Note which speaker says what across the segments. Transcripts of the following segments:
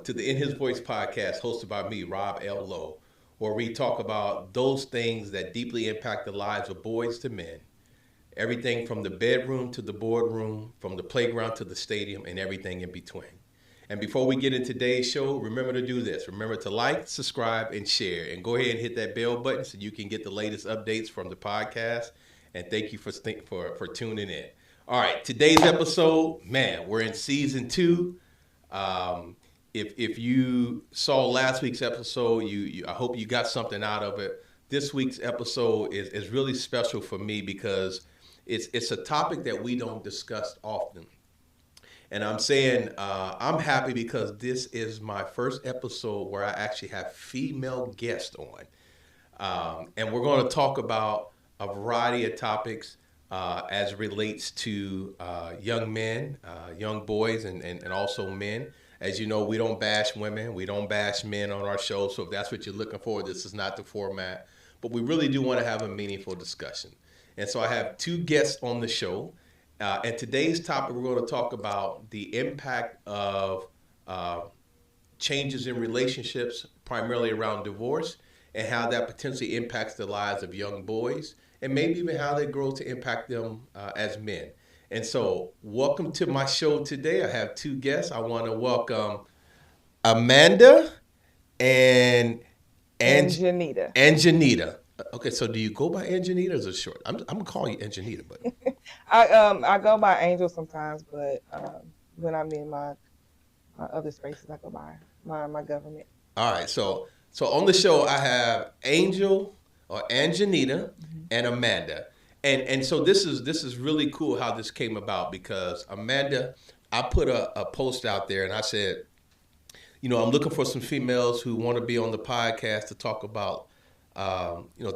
Speaker 1: to the In His Voice podcast hosted by me, Rob L. Lowe, where we talk about those things that deeply impact the lives of boys to men. Everything from the bedroom to the boardroom, from the playground to the stadium, and everything in between. And before we get into today's show, remember to do this. Remember to like, subscribe, and share. And go ahead and hit that bell button so you can get the latest updates from the podcast. And thank you for tuning in. All right, today's episode, man, we're in season 2. If you saw last week's episode, I hope you got something out of it. This week's episode is really special for me because it's a topic that we don't discuss often. And I'm saying I'm happy because this is my first episode where I actually have female guests on. And we're going to talk about a variety of topics as it relates to young men, young boys, and also men. As you know, we don't bash women. We don't bash men on our show. So if that's what you're looking for, this is not the format. But we really do want to have a meaningful discussion. And so I have 2 guests on the show. And today's topic, we're going to talk about the impact of changes in relationships, primarily around divorce, and how that potentially impacts the lives of young boys, and maybe even how they grow to impact them as men. And so welcome to my show today. I have 2 guests. I want to welcome Amanda and Angenita. Okay, so do you go by Angenita or is it short? I'm gonna call you Angenita, but
Speaker 2: I go by Angel sometimes, but when I'm in my other spaces, I go by my government.
Speaker 1: All right, so on the show I have Angel or Angenita and Amanda, and so this is really cool how this came about because Amanda, I put a post out there and I said, I'm looking for some females who want to be on the podcast to talk about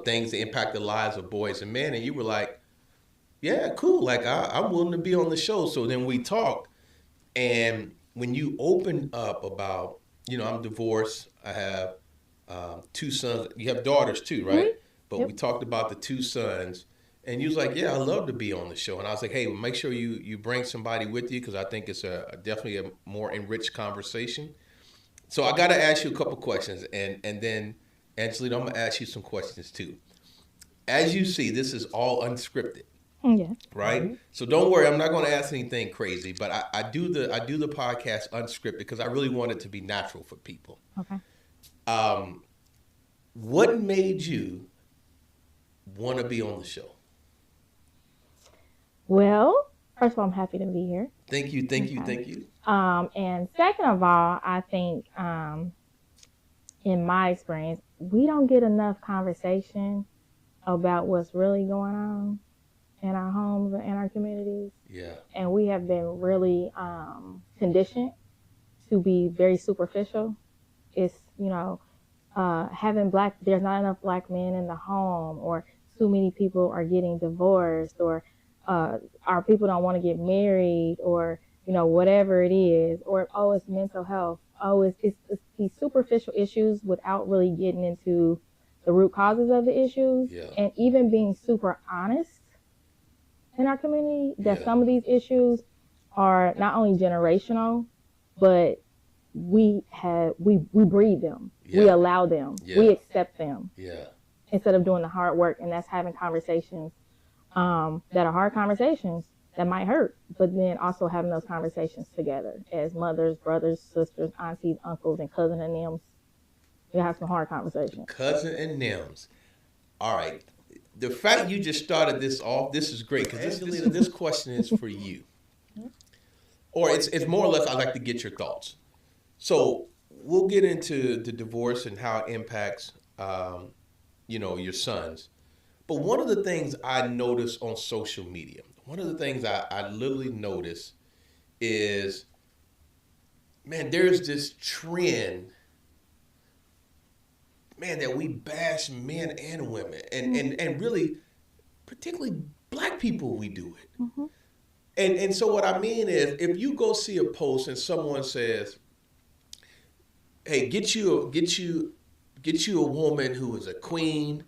Speaker 1: things that impact the lives of boys and men. And you were like, yeah, cool. Like, I'm willing to be on the show. So then we talked. And when you opened up about, I'm divorced. I have 2 sons. You have daughters too, right? Mm-hmm. But we talked about the 2 sons. And you was like, yeah, I'd love to be on the show. And I was like, hey, well, make sure you bring somebody with you because I think it's definitely a more enriched conversation. So I got to ask you a couple questions. And then Angelita, I'm going to ask you some questions too. As you see, this is all unscripted.
Speaker 3: Yeah.
Speaker 1: Right? Mm-hmm. So don't worry, I'm not going to ask anything crazy, but I do the podcast unscripted because I really want it to be natural for people.
Speaker 3: Okay.
Speaker 1: What made you want to be on the show?
Speaker 3: Well, first of all, I'm happy to be here.
Speaker 1: Thank you.
Speaker 3: And second of all, I think in my experience, we don't get enough conversation about what's really going on in our homes and in our communities.
Speaker 1: Yeah.
Speaker 3: And we have been really conditioned to be very superficial. It's, there's not enough black men in the home, or too many people are getting divorced, or our people don't want to get married, or, whatever it is, or, oh, it's mental health. Oh, it's these superficial issues without really getting into the root causes of the issues.
Speaker 1: Yeah.
Speaker 3: And even being super honest in our community that some of these issues are not only generational, but we breed them. Yeah. We allow them. Yeah. We accept them.
Speaker 1: Yeah.
Speaker 3: Instead of doing the hard work, and that's having conversations that are hard conversations that might hurt, but then also having those conversations together as mothers, brothers, sisters, aunties, uncles, and cousins and nems. We have some hard conversations.
Speaker 1: Cousin and nems. All right. The fact you just started this off, this is great because this question is for you, or it's more or less I'd like to get your thoughts. So we'll get into the divorce and how it impacts, your sons. But one of the things I notice on social media, one of the things I literally notice is, man, there's this trend, man, that we bash men and women, and really, particularly black people, we do it.
Speaker 3: Mm-hmm.
Speaker 1: And so what I mean is, if you go see a post and someone says, hey, get you a woman who is a queen,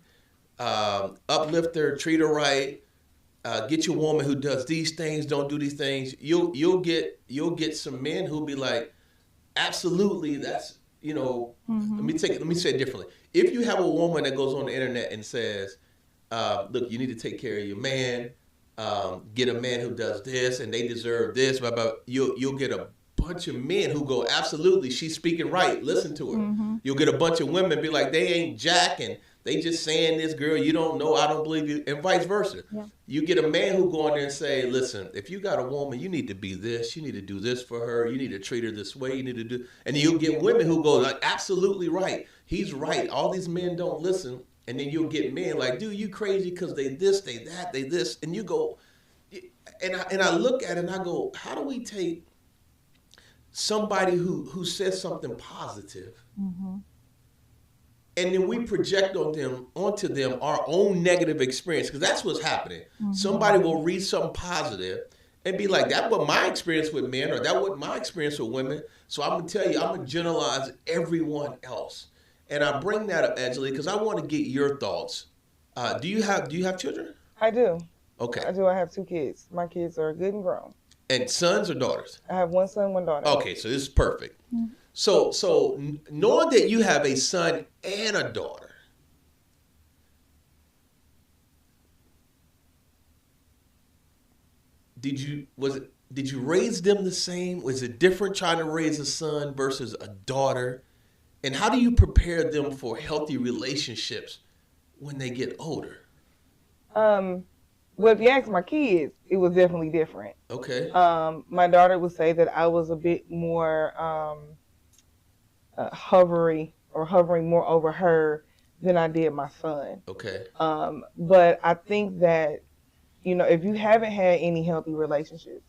Speaker 1: uplift her, treat her right, get you a woman who does these things, don't do these things, you'll get some men who'll be like, absolutely, that's, let me say it differently. If you have a woman that goes on the internet and says, look, you need to take care of your man, get a man who does this, and they deserve this, blah, blah, you'll get a bunch of men who go, absolutely, she's speaking right, listen to her. You'll get a bunch of women be like, they ain't jack, and they just saying this, girl, you don't know, I don't believe you, and vice versa.
Speaker 3: Yeah.
Speaker 1: You get a man who go in there and say, listen, if you got a woman, you need to be this, you need to do this for her, you need to treat her this way, you need to do, and you'll get women who go like, absolutely right, he's right, all these men don't listen, and then you'll get men like, dude, you crazy because they this, they that, they this, and you go, and I look at it and I go, how do we take somebody who says something positive, and then we project onto them our own negative experience, because that's what's happening. Somebody will read something positive and be like, that was my experience with men, or that was my experience with women. So I'm gonna tell you, I'm gonna generalize everyone else. And I bring that up, Angela, because I want to get your thoughts. Do you have children?
Speaker 2: I do.
Speaker 1: Okay.
Speaker 2: I do. I have 2 kids. My kids are good and grown.
Speaker 1: And sons or daughters?
Speaker 2: I have 1 son, 1 daughter.
Speaker 1: Okay, so this is perfect. So knowing that you have a son and a daughter, did you raise them the same? Was it different trying to raise a son versus a daughter? And how do you prepare them for healthy relationships when they get older?
Speaker 2: Well, if you ask my kids, it was definitely different.
Speaker 1: Okay.
Speaker 2: My daughter would say that I was a bit more hovering more over her than I did my son.
Speaker 1: Okay.
Speaker 2: But I think that, if you haven't had any healthy relationships,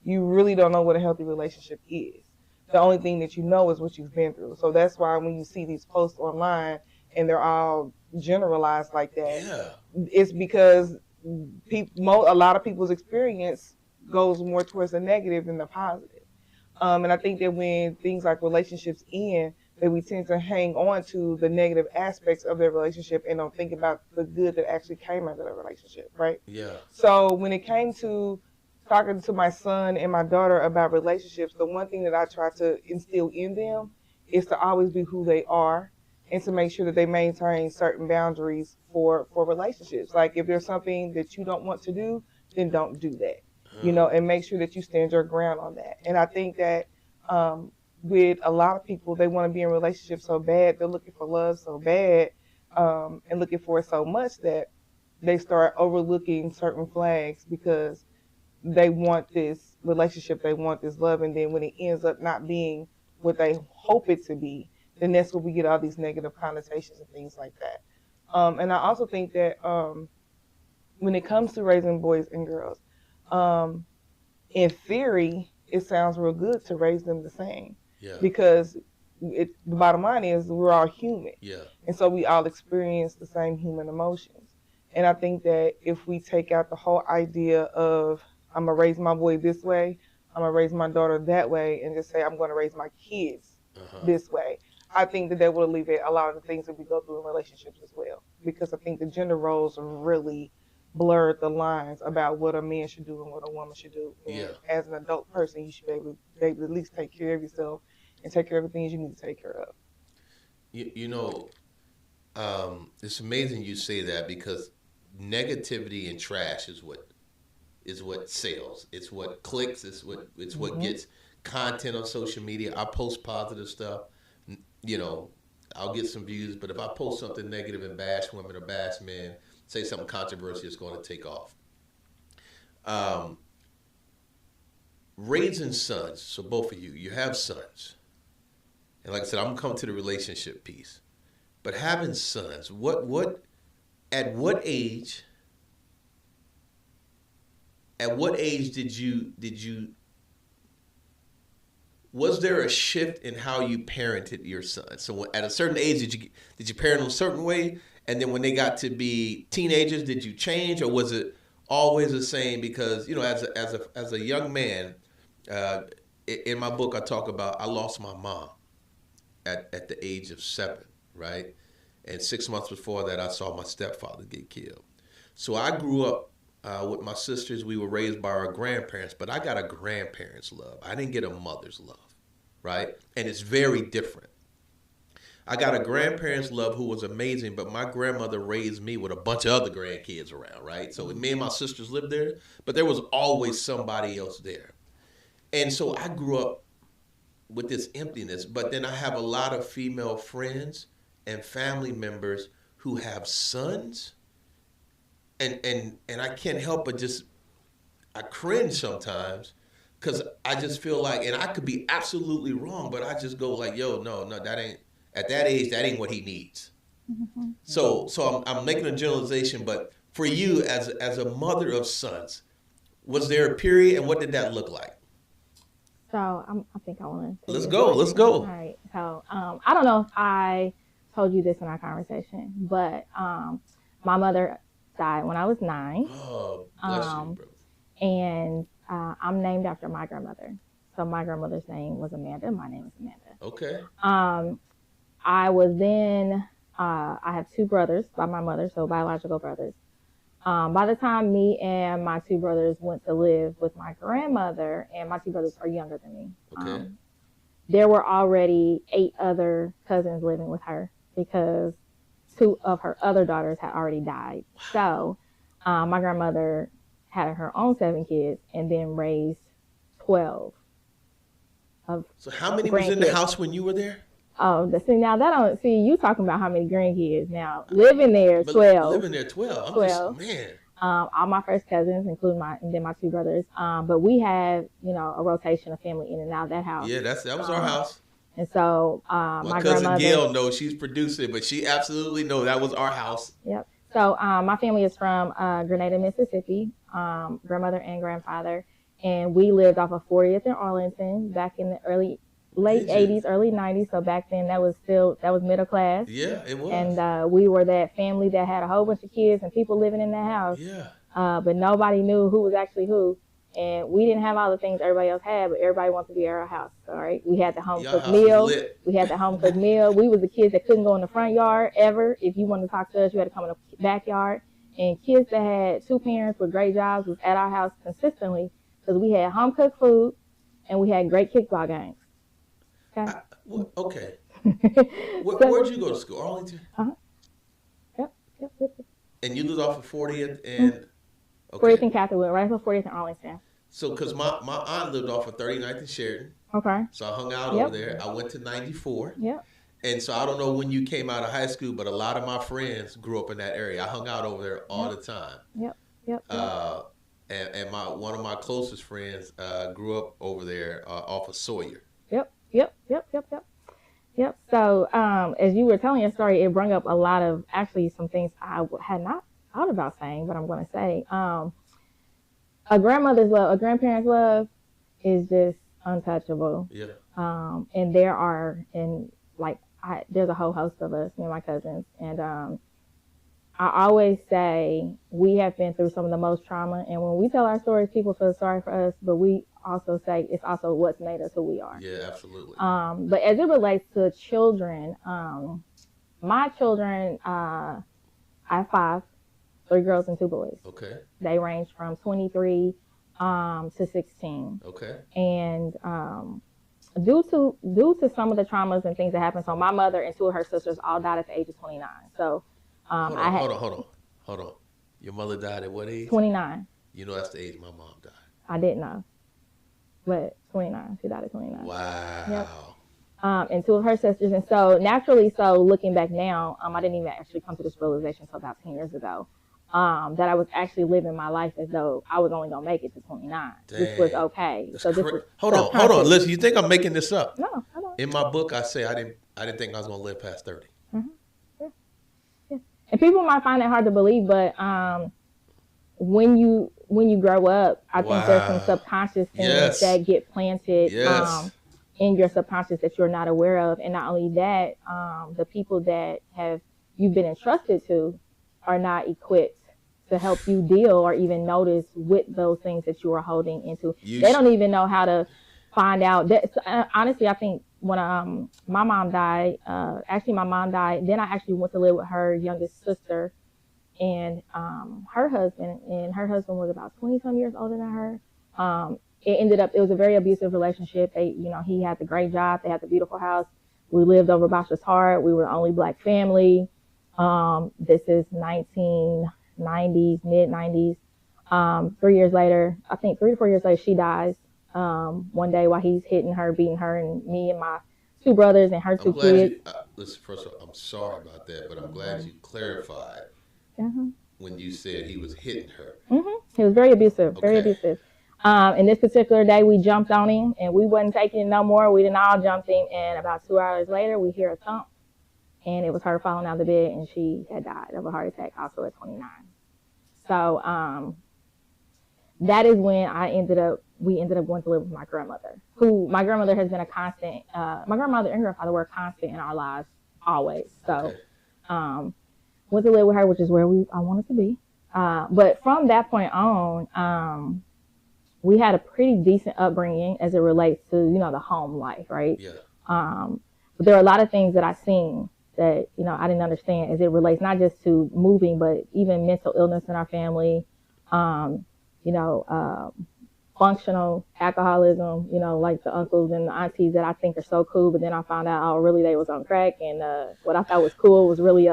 Speaker 2: you really don't know what a healthy relationship is. The only thing that you know is what you've been through. So that's why when you see these posts online and they're all generalized like that, it's because a lot of people's experience goes more towards the negative than the positive. And I think that when things like relationships end, that we tend to hang on to the negative aspects of their relationship and don't think about the good that actually came out of the relationship, right?
Speaker 1: Yeah.
Speaker 2: So when it came to talking to my son and my daughter about relationships, the one thing that I try to instill in them is to always be who they are and to make sure that they maintain certain boundaries for relationships. Like if there's something that you don't want to do, then don't do that, and make sure that you stand your ground on that. And I think that with a lot of people, they want to be in relationships so bad, they're looking for love so bad, and looking for it so much that they start overlooking certain flags because they want this relationship, they want this love, and then when it ends up not being what they hope it to be, then that's where we get all these negative connotations and things like that. And I also think that when it comes to raising boys and girls, in theory, it sounds real good to raise them the same.
Speaker 1: Yeah.
Speaker 2: Because the bottom line is we're all human.
Speaker 1: Yeah.
Speaker 2: And so we all experience the same human emotions. And I think that if we take out the whole idea of I'm going to raise my boy this way, I'm going to raise my daughter that way, and just say I'm going to raise my kids this way, I think that will alleviate a lot of the things that we go through in relationships as well. Because I think the gender roles have really blurred the lines about what a man should do and what a woman should do. And as an adult person, you should be able to at least take care of yourself and take care of the things you need to take care of.
Speaker 1: It's amazing you say that, because negativity and trash is what sells. It's what clicks. It's what gets content on social media. I post positive stuff. I'll get some views, but if I post something negative and bash women or bash men, say something controversial, it's going to take off. Raising sons. So both of you have sons, and like I said, I'm gonna come to the relationship piece. But having sons, at what age did you was there a shift in how you parented your son? So at a certain age, did you parent them a certain way, and then when they got to be teenagers, did you change, or was it always the same? Because as a young man, in my book I talk about I lost my mom at the age of 7, right? And 6 months before that, I saw my stepfather get killed. So I grew up with my sisters. We were raised by our grandparents, but I got a grandparent's love. I didn't get a mother's love. right? And it's very different. I got a grandparents' love who was amazing, but my grandmother raised me with a bunch of other grandkids around, right? So me and my sisters lived there, but there was always somebody else there. And so I grew up with this emptiness, but then I have a lot of female friends and family members who have sons, and I can't help but just I cringe sometimes because I just feel like, and I could be absolutely wrong, but I just go like, yo, no, that ain't, at that age, that ain't what he needs. So I'm making a generalization, but for you as a mother of sons, was there a period, and what did that look like?
Speaker 3: So I think I want to.
Speaker 1: Let's go.
Speaker 3: All right. So I don't know if I told you this in our conversation, but my mother died when I was 9.
Speaker 1: Oh, bless you, bro.
Speaker 3: And I'm named after my grandmother. So my grandmother's name was Amanda. My name is Amanda.
Speaker 1: Okay.
Speaker 3: I was then, I have 2 brothers by my mother, so biological brothers. By the time me and my 2 brothers went to live with my grandmother, and my 2 brothers are younger than me,
Speaker 1: Okay.
Speaker 3: there were already 8 other cousins living with her because 2 of her other daughters had already died. So my grandmother had her own 7 kids and then raised 12 of
Speaker 1: So how many was in the house when you were there?
Speaker 3: Oh, see, now that don't see you talking about how many grandkids. Now living there,
Speaker 1: But
Speaker 3: 12.
Speaker 1: living there, 12. I'm
Speaker 3: 12.
Speaker 1: just, man.
Speaker 3: All my first cousins, including and then my 2 brothers. But we had, a rotation of family in and out of that house.
Speaker 1: Yeah, that was our house.
Speaker 3: And so
Speaker 1: my cousin Gail knows, she's producing, but she absolutely knows that was our house.
Speaker 3: Yep. So my family is from Grenada, Mississippi, grandmother and grandfather. And we lived off of 40th and Arlington back in the late 80s, early 90s. So back then that was middle class.
Speaker 1: Yeah, it was.
Speaker 3: And we were that family that had a whole bunch of kids and people living in that house.
Speaker 1: Yeah.
Speaker 3: But nobody knew who was actually who. And we didn't have all the things everybody else had, but everybody wanted to be at our house. All right. We had the home cooked meal. We had the home cooked meal. We was the kids that couldn't go in the front yard ever. If you wanted to talk to us, you had to come in the backyard. And kids that had 2 parents with great jobs was at our house consistently because we had home cooked food and we had great kickball games. Okay.
Speaker 1: Okay. Where'd you go to school? Arlington?
Speaker 3: Uh-huh. Yep.
Speaker 1: And you lived off of 40th and...
Speaker 3: Okay. 40th and Catherwood, right off of 40th and Arlington.
Speaker 1: So, because my aunt lived off of 39th and Sheridan.
Speaker 3: Okay.
Speaker 1: So I hung out over there. I went to 94.
Speaker 3: Yep.
Speaker 1: And so I don't know when you came out of high school, but a lot of my friends grew up in that area. I hung out over there all the time.
Speaker 3: Yep.
Speaker 1: And one of my closest friends grew up over there off of Sawyer.
Speaker 3: Yep. So as you were telling your story, it brought up a lot of some things I had not thought about saying, but I'm going to say. A grandmother's love, a grandparent's love is just untouchable.
Speaker 1: Yeah.
Speaker 3: And there's a whole host of us, me and my cousins. And I always say we have been through some of the most trauma. And when we tell our stories, people feel sorry for us, but we also say it's also what's made us who we are.
Speaker 1: Yeah, absolutely.
Speaker 3: But as it relates to children, my children, I have 5, 3 girls and 2 boys.
Speaker 1: Okay.
Speaker 3: They range from 23 to 16.
Speaker 1: Okay.
Speaker 3: And due to some of the traumas and things that happened, so my mother and 2 of her sisters all died at the age of 29. So
Speaker 1: hold on. Your mother died at what age?
Speaker 3: 29.
Speaker 1: You know that's the age my mom died.
Speaker 3: I didn't know, but 29. She died at 29.
Speaker 1: Wow.
Speaker 3: Yep. And 2 of her sisters, and so naturally, looking back now, I didn't even actually come to this realization until about 10 years ago. That I was actually living my life as though I was only gonna make it to 29, which was okay.
Speaker 1: That's hold on. Listen, you think I'm making this up?
Speaker 3: No, I don't.
Speaker 1: In my book, I say I didn't think I was gonna live past 30.
Speaker 3: Mm-hmm. Yeah. And people might find it hard to believe, but when you grow up, I think there's some subconscious things that get planted in your subconscious that you're not aware of, and not only that, the people that you've been entrusted to are not equipped to help you deal or even notice with those things that you are holding into. They don't even know how to find out. Honestly, I think when my mom died, my mom died, then I actually went to live with her youngest sister and her husband. And her husband was about 20-some years older than her. it was a very abusive relationship. He had the great job, they had the beautiful house. We lived over Bosha's Heart. We were the only black family. This is 1990s, mid 90s. 3 years later, I think 3 to 4 years later, she dies. One day while he's hitting her, beating her, and me and my 2 brothers and her 2 kids.
Speaker 1: Listen, first of all, I'm sorry about that, but I'm glad you clarified when you said he was hitting her.
Speaker 3: He was very abusive, very abusive. And this particular day, we jumped on him, and we wasn't taking it no more. We didn't all jump him, and about 2 hours later, we hear a thump, and it was her falling out of the bed, and she had died of a heart attack, also at 29. So that is when we ended up going to live with my grandmother, who my grandmother has been a constant. My grandmother and grandfather were a constant in our lives, always. So went to live with her, which is where I wanted to be. But from that point on, we had a pretty decent upbringing as it relates to, the home life, right? Yeah. But there are a lot of things that I've seen that, I didn't understand as it relates not just to moving, but even mental illness in our family, functional alcoholism, like the uncles and the aunties that I think are so cool, but then I found out, really they was on crack, and what I thought was cool was really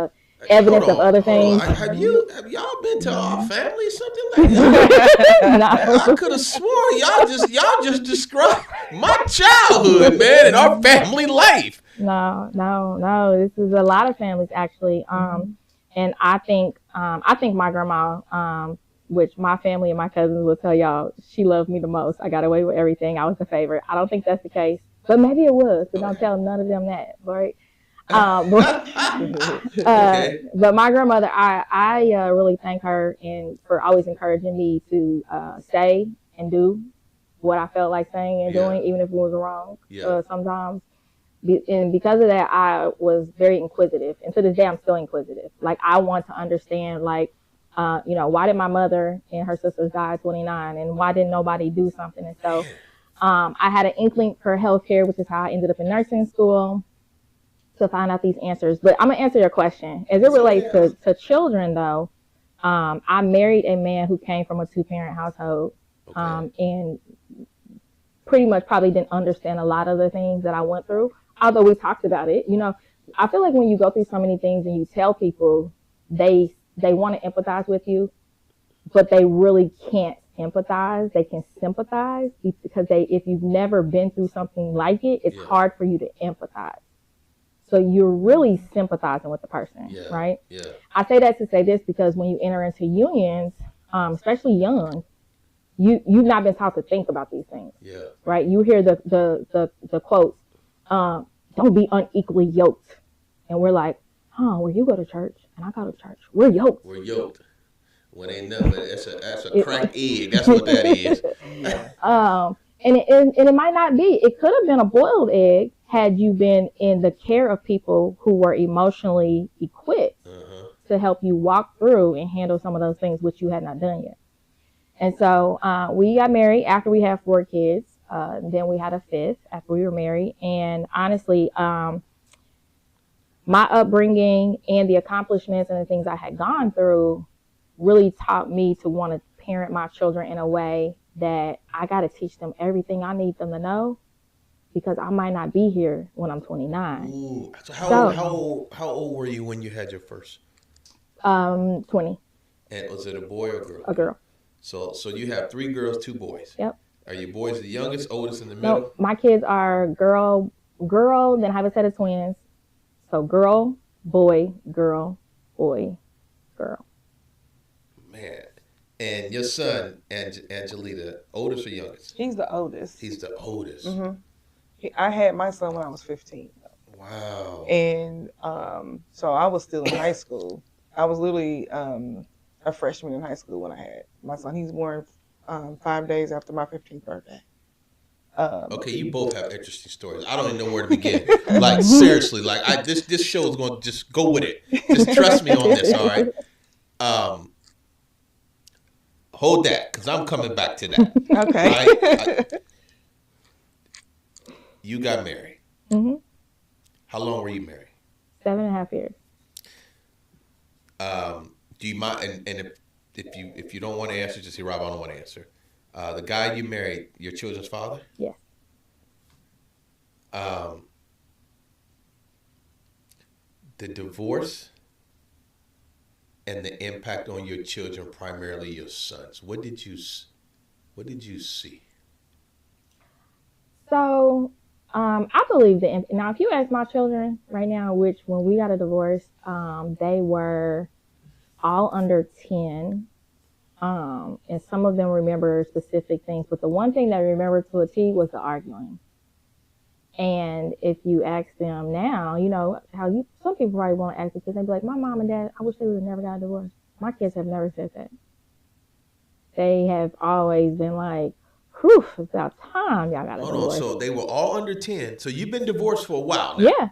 Speaker 3: evidence of other things.
Speaker 1: Have y'all been to our family, something like that? No. I could have sworn y'all just described my childhood, man, and our family life.
Speaker 3: No. This is a lot of families actually, and I think my grandma, which my family and my cousins will tell y'all, she loved me the most. I got away with everything. I was the favorite. I don't think that's the case, but maybe it was. So don't tell none of them that, right? But my grandmother, I really thank her for always encouraging me to say and do what I felt like saying and doing, even if it was wrong sometimes. And because of that, I was very inquisitive. And to this day, I'm still inquisitive. Like, I want to understand, like, why did my mother and her sisters die at 29? And why didn't nobody do something? And so I had an inkling for healthcare, which is how I ended up in nursing school, to find out these answers. But I'm going to answer your question. As it relates to children, though, I married a man who came from a 2-parent household and pretty much probably didn't understand a lot of the things that I went through, although we talked about it. I feel like when you go through so many things and you tell people, they want to empathize with you, but they really can't empathize. They can sympathize because if you've never been through something like it, it's hard for you to empathize. So you're really sympathizing with the person, right? Yeah. I say that to say this because when you enter into unions, especially young, you've not been taught to think about these things, right? You hear the quotes, "Don't be unequally yoked," and we're like, well, you go to church and I go to church. We're yoked.
Speaker 1: We're yoked. When ain't nothing, that's a cracked egg. That's what that is.
Speaker 3: And it might not be. It could have been a boiled egg had you been in the care of people who were emotionally equipped to help you walk through and handle some of those things which you had not done yet. And so we got married after we had 4 kids. Then we had a 5th after we were married. And honestly, my upbringing and the accomplishments and the things I had gone through really taught me to want to parent my children in a way that I got to teach them everything I need them to know, because I might not be here when I'm 29.
Speaker 1: Ooh. So how old were you when you had your first?
Speaker 3: 20. And
Speaker 1: was it a boy or a girl?
Speaker 3: A girl.
Speaker 1: So you have 3 girls, 2 boys.
Speaker 3: Yep.
Speaker 1: Are your boys the youngest, oldest, in the middle?
Speaker 3: No, my kids are girl, then I have a set of twins. So girl, boy, girl, boy, girl.
Speaker 1: Man. And your son, Angelita, oldest or youngest?
Speaker 2: He's the oldest.
Speaker 1: He's the oldest.
Speaker 2: Mm-hmm. I had my son when I was 15.
Speaker 1: Wow.
Speaker 2: And so I was still in high school. I was literally a freshman in high school when I had my son. He was born 5 days after my 15th birthday.
Speaker 1: Okay, you both have interesting stories. I don't even know where to begin. Like, seriously, like this show is going to just go with it. Just trust me on this, all right? Hold that, because I'm coming back to that.
Speaker 2: Okay.
Speaker 1: You got married.
Speaker 3: Mm-hmm.
Speaker 1: How long were you married?
Speaker 3: 7.5 years.
Speaker 1: Do you mind? And if you don't want to answer, just say, Rob, I don't want to answer. The guy you married, your children's father?
Speaker 3: Yes.
Speaker 1: The divorce and the impact on your children, primarily your sons. What did you see?
Speaker 3: So, I believe now, if you ask my children right now, which when we got a divorce, they were all under 10. And some of them remember specific things, but the one thing that I remember to a T was the arguing. And if you ask them now, you know, some people probably won't ask the kids, they'd be like, my mom and dad, I wish they would have never got a divorce. My kids have never said that. They have always been like, whew, it's about time y'all got a divorce.
Speaker 1: Hold on, so they were all under 10. So you've been divorced for a while now.
Speaker 3: Yeah.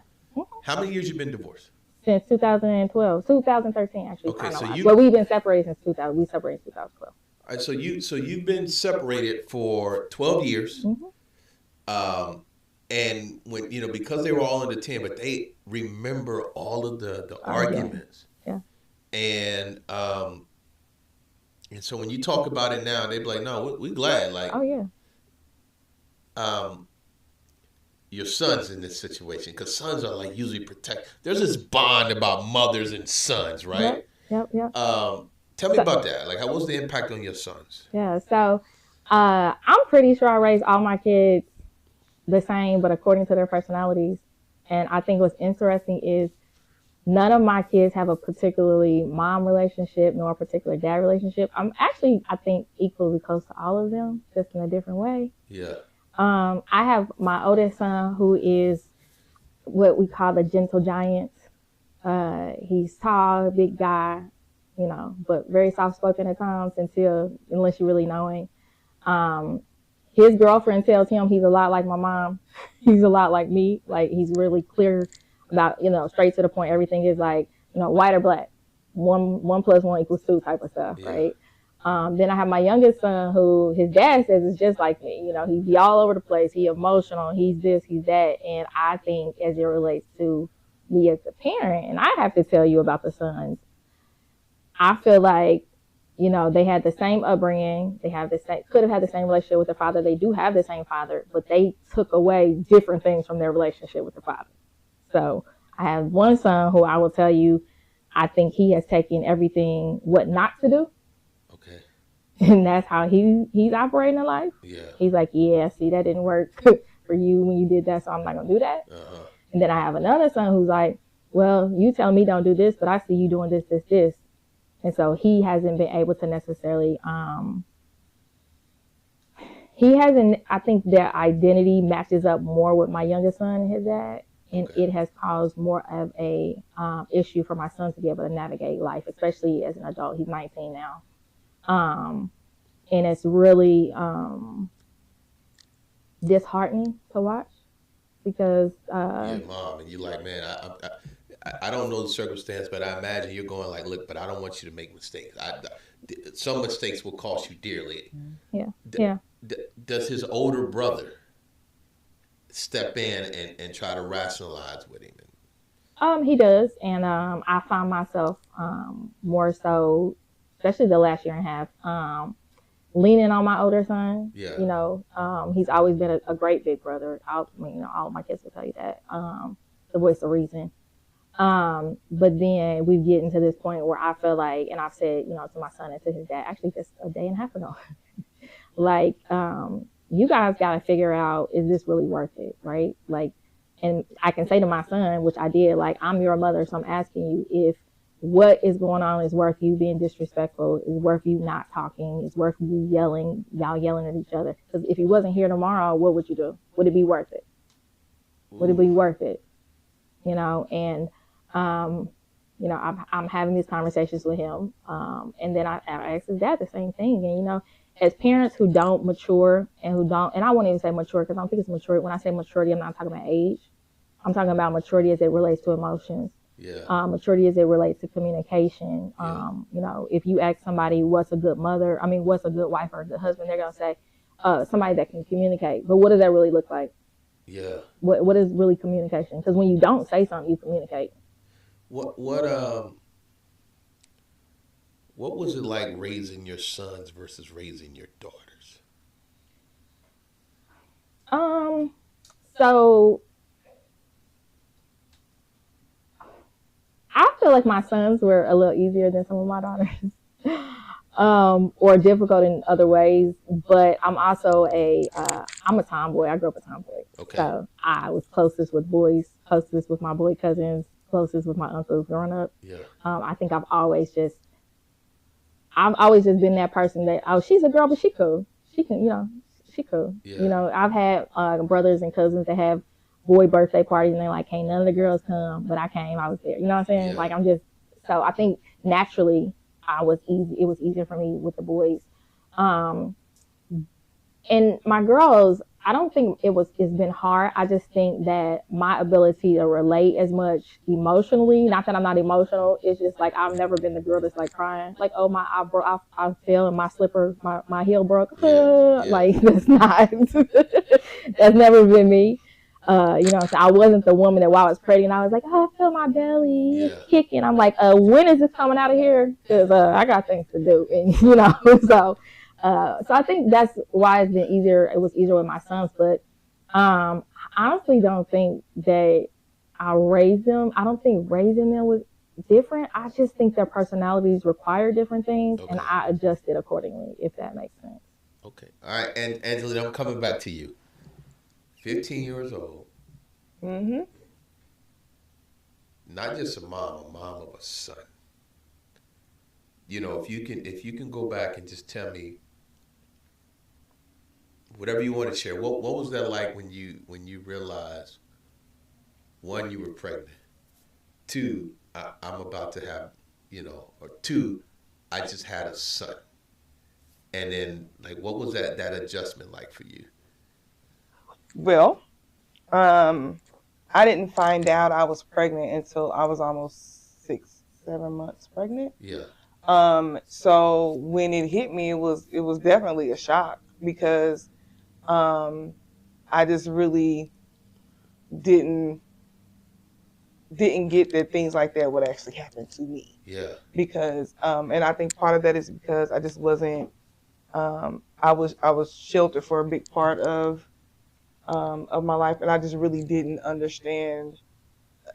Speaker 1: How many years you been divorced?
Speaker 3: Since 2012, 2013 actually.
Speaker 1: Okay, so
Speaker 3: we've been separated since 2000. We separated in 2012.
Speaker 1: All right, so you've been separated for 12 years.
Speaker 3: Mm-hmm.
Speaker 1: And when, you know, because they were all under 10, but they remember all of the arguments.
Speaker 3: Yeah.
Speaker 1: And so when you talk about it now, they be like, no, we're glad. Like,
Speaker 3: oh yeah.
Speaker 1: Your sons in this situation, because sons are like usually protect. There's this bond about mothers and sons, right?
Speaker 3: Yep.
Speaker 1: Tell me about that. Like, how was the impact on your sons?
Speaker 3: Yeah. So, I'm pretty sure I raised all my kids the same, but according to their personalities. And I think what's interesting is none of my kids have a particularly mom relationship nor a particular dad relationship. I'm actually, I think, equally close to all of them, just in a different way.
Speaker 1: Yeah.
Speaker 3: I have my oldest son who is what we call the gentle giant. He's tall, big guy, you know, but very soft-spoken at times unless you really know him. His girlfriend tells him he's a lot like my mom. He's a lot like me. Like, he's really clear about, you know, straight to the point. Everything is like, you know, white or black. 1 + 1 = 2 type of stuff, yeah. Right? Then I have my youngest son who his dad says is just like me. You know, he's all over the place. He's emotional. He's this, he's that. And I think as it relates to me as a parent, and I have to tell you about the sons, I feel like, you know, they had the same upbringing. They could have had the same relationship with their father. They do have the same father, but they took away different things from their relationship with the father. So I have one son who I will tell you, I think he has taken everything what not to do.
Speaker 1: Okay.
Speaker 3: And that's how he's operating in life.
Speaker 1: Yeah.
Speaker 3: He's like, yeah, see, that didn't work for you when you did that, so I'm not going to do that.
Speaker 1: Uh-huh.
Speaker 3: And then I have another son who's like, well, you tell me don't do this, but I see you doing this. And so he hasn't been able to necessarily, I think their identity matches up more with my youngest son and his dad. And
Speaker 1: okay.
Speaker 3: It has caused more of a issue for my son to be able to navigate life, especially as an adult. He's 19 now. And it's really disheartening to watch because...
Speaker 1: yeah, mom, and you're like, man, I don't know the circumstance, but I imagine you're going like, look, but I don't want you to make mistakes. Some mistakes will cost you dearly.
Speaker 3: Yeah.
Speaker 1: Does his older brother step in and try to rationalize with him?
Speaker 3: He does, and I find myself more so, especially the last year and a half, leaning on my older son.
Speaker 1: Yeah.
Speaker 3: You know, he's always been a great big brother. All of my kids will tell you that. The voice of reason. But then we get into this point where I feel like, and I've said, you know, to my son and to his dad, actually just a day and a half ago, like, you guys got to figure out, is this really worth it, right? Like, and I can say to my son, which I did, like, I'm your mother, so I'm asking you if what is going on is worth you being disrespectful, is worth you not talking, is worth you y'all yelling at each other. Because if he wasn't here tomorrow, what would you do? Would it be worth it? Would it be worth it? You know, and, you know, I'm having these conversations with him. And then I asked his dad the same thing. And, you know, as parents who don't mature and I won't even say mature because I don't think it's mature. When I say maturity, I'm not talking about age. I'm talking about maturity as it relates to emotions.
Speaker 1: Yeah.
Speaker 3: Maturity as it relates to communication.
Speaker 1: Yeah.
Speaker 3: You know, if you ask somebody what's a good mother, what's a good wife or a good husband, they're going to say somebody that can communicate. But what does that really look like?
Speaker 1: Yeah.
Speaker 3: What is really communication? Because when you don't say something, you communicate.
Speaker 1: What was it like raising your sons versus raising your daughters?
Speaker 3: So I feel like my sons were a little easier than some of my daughters, or difficult in other ways. But I'm also I'm a tomboy. I grew up a tomboy.
Speaker 1: Okay.
Speaker 3: So I was closest with boys, closest with my boy cousins, closest with my uncles growing up.
Speaker 1: Yeah.
Speaker 3: I think I've always just been that person that, oh, she's a girl, but she cool. She can, she cool.
Speaker 1: Yeah.
Speaker 3: You know, I've had brothers and cousins that have boy birthday parties and they're like, can't none of the girls come, but I came, I was there. You know what I'm saying?
Speaker 1: Yeah.
Speaker 3: Like, so I think naturally it was easier for me with the boys. And my girls, I don't think it's been hard. I just think that my ability to relate as much emotionally, not that I'm not emotional, it's just like I've never been the girl that's like crying, like, oh, I fell and my slipper, my heel broke.
Speaker 1: Yeah.
Speaker 3: Like, that's not, that's never been me. So I wasn't the woman that while I was pregnant, I was like, oh, I feel my belly, it's kicking. I'm like, when is this coming out of here? Because I got things to do. And, so I think that's why it's been easier. It was easier with my sons, but I honestly don't think that I raised them. I don't think raising them was different. I just think their personalities require different things, and I adjusted accordingly, if that makes sense.
Speaker 1: Okay. All right. And Angelita, I'm coming back to you. 15 years old.
Speaker 2: Mm-hmm.
Speaker 1: Not just a mom of a son. If you can go back and just tell me whatever you want to share. What was that like when you realized, one, you were pregnant, two, I'm about to have, or two, I just had a son, and then like what was that adjustment like for you?
Speaker 2: Well, I didn't find out I was pregnant until I was almost 6-7 months pregnant.
Speaker 1: Yeah.
Speaker 2: So when it hit me, it was definitely a shock because I just really didn't get that things like that would actually happen to me.
Speaker 1: Yeah.
Speaker 2: Because and I think part of that is because I just wasn't I was sheltered for a big part of my life, and I just really didn't understand,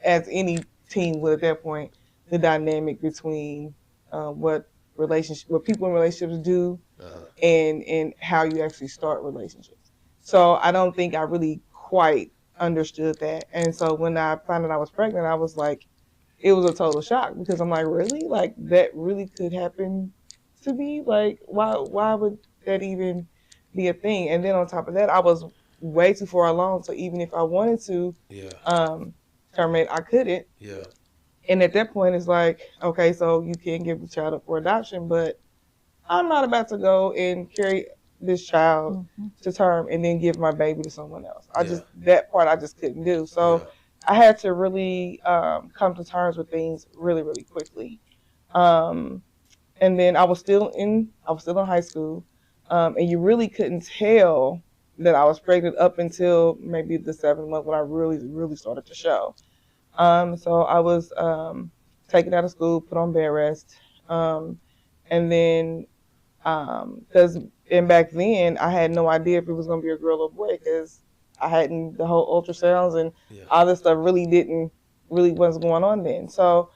Speaker 2: as any teen would at that point, the dynamic between what people in relationships do and how you actually start relationships. So I don't think I really quite understood that. And so when I found out I was pregnant, I was like, it was a total shock because I'm like, really? Like, that really could happen to me? Like, why would that even be a thing? And then on top of that, I was way too far along. So even if I wanted to terminate, I couldn't.
Speaker 1: Yeah.
Speaker 2: And at that point, it's like, okay, so you can give the child up for adoption, but I'm not about to go and carry this child to term and then give my baby to someone else. That part I just couldn't do. So I had to really come to terms with things really, really quickly. And then I was still in high school, and you really couldn't tell that I was pregnant up until maybe the 7th month when I really, really started to show. So I was taken out of school, put on bed rest, and then and back then I had no idea if it was going to be a girl or boy because I hadn't, the whole ultrasounds and all this stuff really wasn't going on then. So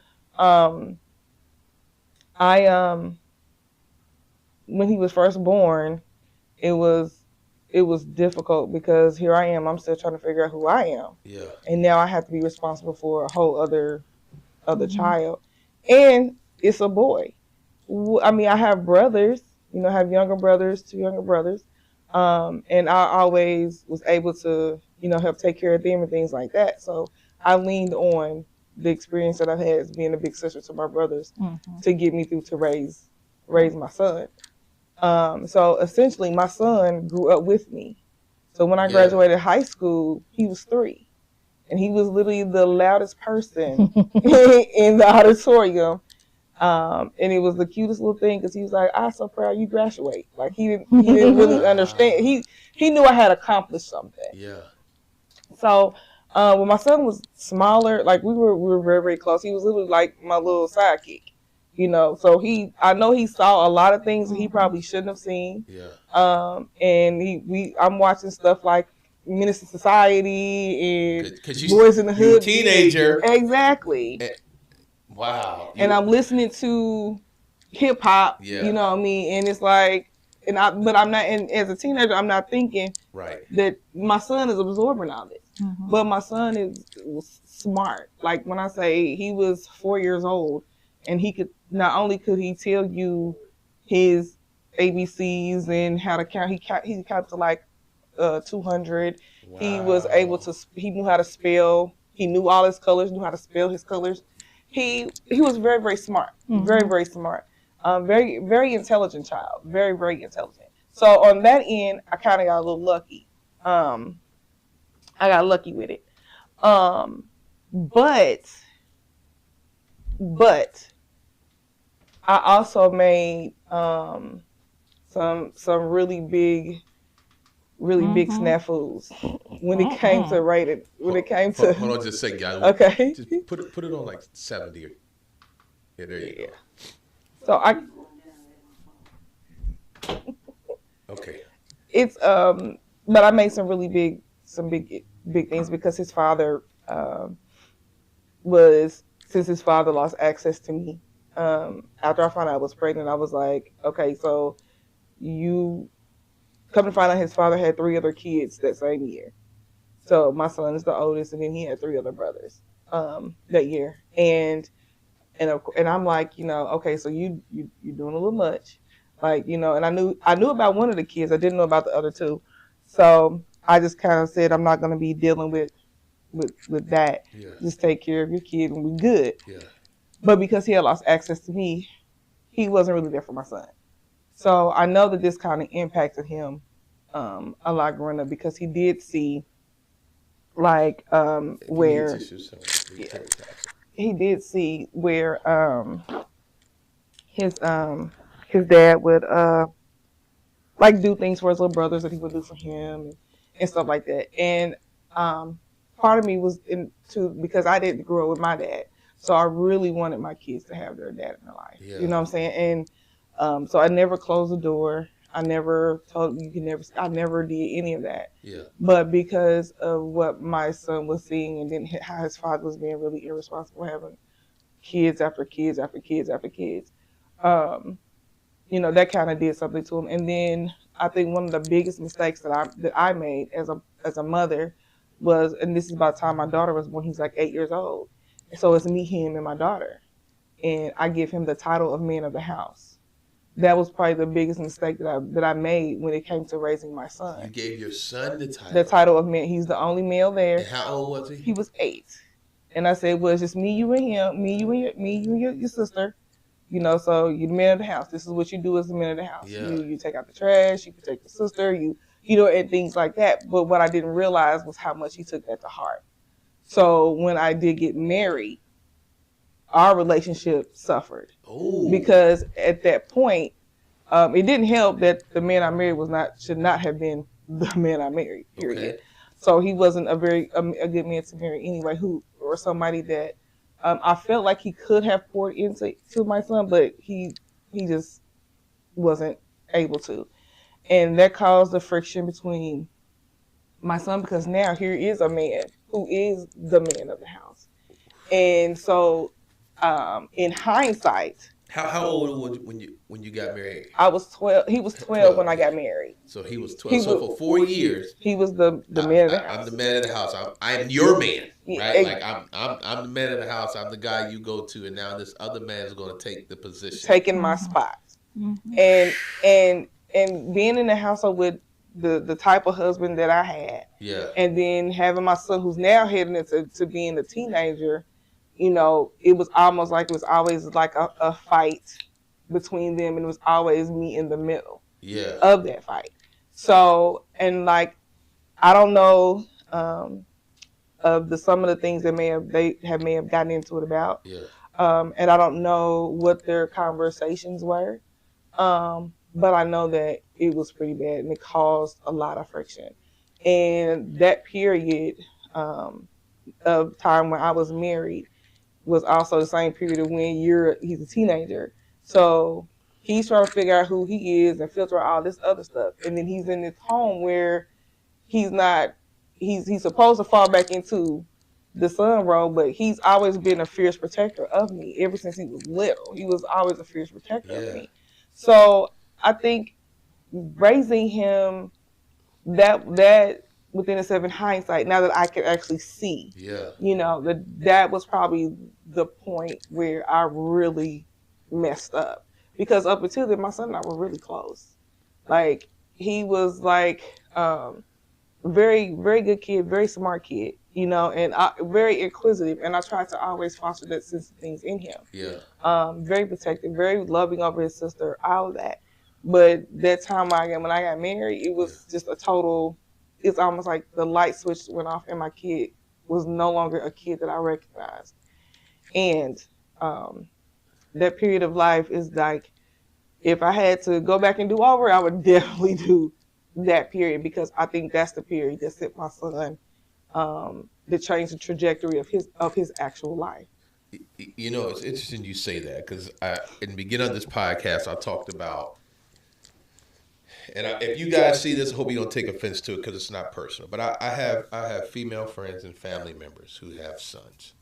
Speaker 2: when he was first born, it was difficult because here I am, I'm still trying to figure out who I am.
Speaker 1: Yeah. And
Speaker 2: now I have to be responsible for a whole other child. And it's a boy. I mean, I have brothers, I have younger brothers, 2 younger brothers. And I always was able to, help take care of them and things like that. So I leaned on the experience that I've had as being a big sister to my brothers to get me through to raise my son. So essentially my son grew up with me. So when I graduated high school, he was 3. And he was literally the loudest person in the auditorium. And it was the cutest little thing because he was like, "I'm so proud you graduate." Like he didn't really understand. He knew I had accomplished something.
Speaker 1: Yeah.
Speaker 2: So when my son was smaller, like we were very, very close. He was literally like my little sidekick. So I know he saw a lot of things that he probably shouldn't have seen.
Speaker 1: Yeah.
Speaker 2: And I'm watching stuff like Menace to Society and
Speaker 1: Because
Speaker 2: Boys in the
Speaker 1: you a
Speaker 2: Hood.
Speaker 1: teenager.
Speaker 2: Exactly.
Speaker 1: Wow.
Speaker 2: And I'm listening to hip hop,
Speaker 1: Yeah.
Speaker 2: you know what I mean? And it's like, but I'm not, and as a teenager, I'm not thinking
Speaker 1: Right.
Speaker 2: that my son is absorbing all this. But my son was smart. Like when I say he was 4 years old, and he could, not only could he tell you his ABCs and how to count, he counted to like 200.
Speaker 1: Wow.
Speaker 2: He was able to, he knew how to spell. He knew all his colors, knew how to spell his colors. He was very, very smart. Very, very smart. Very, very intelligent child. Very, very intelligent. So on that end, I kind of got a little lucky. I got lucky with it. But I also made some really big snafus when it came to rating. When it came to
Speaker 1: hold on just a second, guys.
Speaker 2: Okay.
Speaker 1: Just put it on like 70. Yeah, there you go.
Speaker 2: So
Speaker 1: Okay.
Speaker 2: It's but I made some really big things because his father since his father lost access to me after I found out I was pregnant, I was like, okay, so you come to find out his father had 3 other kids that same year. So my son is the oldest, and then he had 3 other brothers that year, and I'm like, okay, so you doing a little much, like, and I knew about one of the kids, I didn't know about the other 2, so I just kind of said I'm not going to be dealing with that.
Speaker 1: Yeah.
Speaker 2: Just take care of your kid and we good.
Speaker 1: Yeah.
Speaker 2: But because he had lost access to me, he wasn't really there for my son. So I know that this kind of impacted him a lot growing up, because he did see like where he did see where his dad would like do things for his little brothers that he would do for him and stuff like that. And part of me was because I didn't grow up with my dad, so I really wanted my kids to have their dad in their life. Yeah. You know what I'm saying? And so I never closed the door. I never told you I never did any of that.
Speaker 1: Yeah.
Speaker 2: But because of what my son was seeing, and then how his father was being really irresponsible, having kids after kids after kids after kids, that kind of did something to him. And then I think one of the biggest mistakes that I made as a mother was, and this is about the time my daughter was born, he's like 8 years old. And so it's me, him, and my daughter. And I give him the title of man of the house. That was probably the biggest mistake that I made when it came to raising my son.
Speaker 1: You gave your son the title?
Speaker 2: The title of man. He's the only male there.
Speaker 1: And how old was he?
Speaker 2: He was 8. And I said, well, it's just me, you, and him, me, you, and your sister. So you're the man of the house. This is what you do as the man of the house.
Speaker 1: Yeah.
Speaker 2: You take out the trash, you protect the sister, and things like that. But what I didn't realize was how much he took that to heart. So when I did get married, our relationship suffered.
Speaker 1: Oh.
Speaker 2: Because at that point, it didn't help that the man I married should not have been the man I married. Period. Okay. So he wasn't a good man to marry anyway. Or somebody that I felt like he could have poured into my son, but he just wasn't able to, and that caused the friction between my son, because now here is a man who is the man of the house. And so in hindsight,
Speaker 1: how old was you when you got married?
Speaker 2: I was 12. He was 12 when I got married.
Speaker 1: So he was 12. So for 4 years,
Speaker 2: he was the man of the house.
Speaker 1: I'm the man of the house. I'm your man, right? Like I'm the man of the house. I'm the guy you go to, and now this other man is going to take the position,
Speaker 2: taking my spot. And being in the household with the type of husband that I had,
Speaker 1: yeah,
Speaker 2: and then having my son who's now heading into being a teenager, it was almost like it was always like a fight between them, and it was always me in the middle of that fight. So, and like, I don't know of some of the things that may have gotten into it about.
Speaker 1: Yeah.
Speaker 2: And I don't know what their conversations were. But I know that it was pretty bad, and it caused a lot of friction. And that period of time when I was married was also the same period of when he's a teenager. So he's trying to figure out who he is and filter out all this other stuff. And then he's in this home where he's not he's supposed to fall back into the son role, but he's always been a fierce protector of me ever since he was little. He was always a fierce protector of me. So I think raising him that within a 7 hindsight, now that I can actually see, that was probably the point where I really messed up. Because up until then, my son and I were really close. Like, he was like very, very good kid, very smart kid, and very inquisitive. And I tried to always foster that sense of things in him. Very protective, very loving over his sister, all of that. But that time when I got married, it was just a total, it's almost like the light switch went off and my kid was no longer a kid that I recognized. And that period of life is like, if I had to go back and do over, I would definitely do that period, because I think that's the period that set my son, that changed the trajectory of his actual life.
Speaker 1: It's interesting you say that, because in the beginning of this podcast, I talked about, and if you guys see this, I hope you don't take offense to it because it's not personal. But I have female friends and family members who have sons,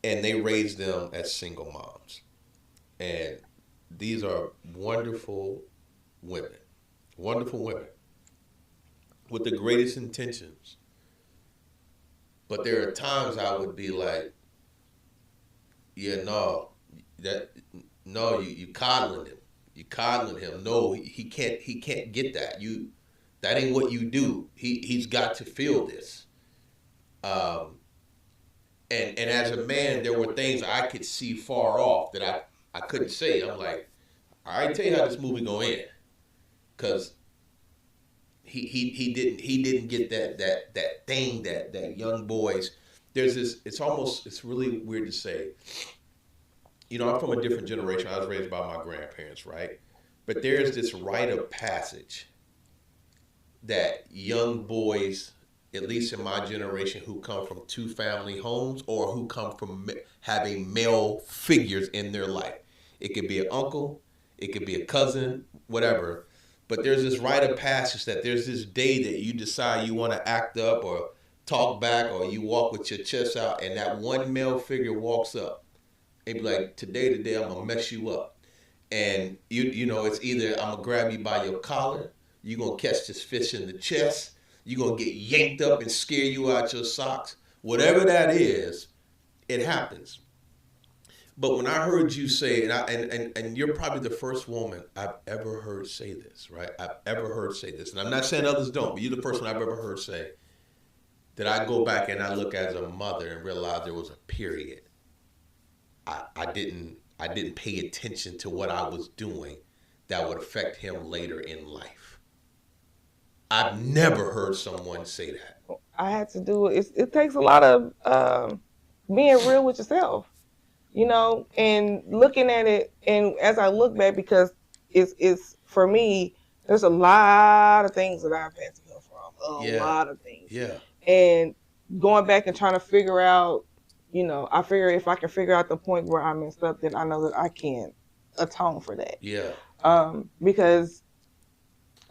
Speaker 1: and they raise them as single moms, and these are wonderful women with the greatest intentions. But there are times I would be like, you coddling him. You coddling him. No, he can't get that. That ain't what you do. He's got to feel this. And as a man, there were things I could see far off that I couldn't say. I'm like, I already tell you how this movie go in, because he didn't get that thing that young boys. There's this. It's really weird to say. I'm from a different generation. I was raised by my grandparents, right? But there's this rite of passage that young boys, at least in my generation, who come from 2-family homes or who come from having male figures in their life. It could be an uncle, it could be a cousin, whatever. But there's this rite of passage that there's this day that you decide you want to act up or talk back, or you walk with your chest out, and that one male figure walks up and be like, today I'm going to mess you up. And it's either I'm going to grab you by your collar, you're going to catch this fist in the chest, you're going to get yanked up and scare you out your socks. Whatever that is, it happens. But when I heard you say, and you're probably the first woman I've ever heard say this, right? I've ever heard say this. And I'm not saying others don't, but you're the first one I've ever heard say that I go back and I look as a mother and realize there was a period. I didn't pay attention to what I was doing that would affect him later in life. I've never heard someone say that.
Speaker 2: I had to do it. It takes a lot of being real with yourself, and looking at it. And as I look back, because it's for me, there's a lot of things that I've had to heal from. A lot of things. Yeah. And going back and trying to figure out, I figure if I can figure out the point where I messed up, then I know that I can atone for that. Yeah. Because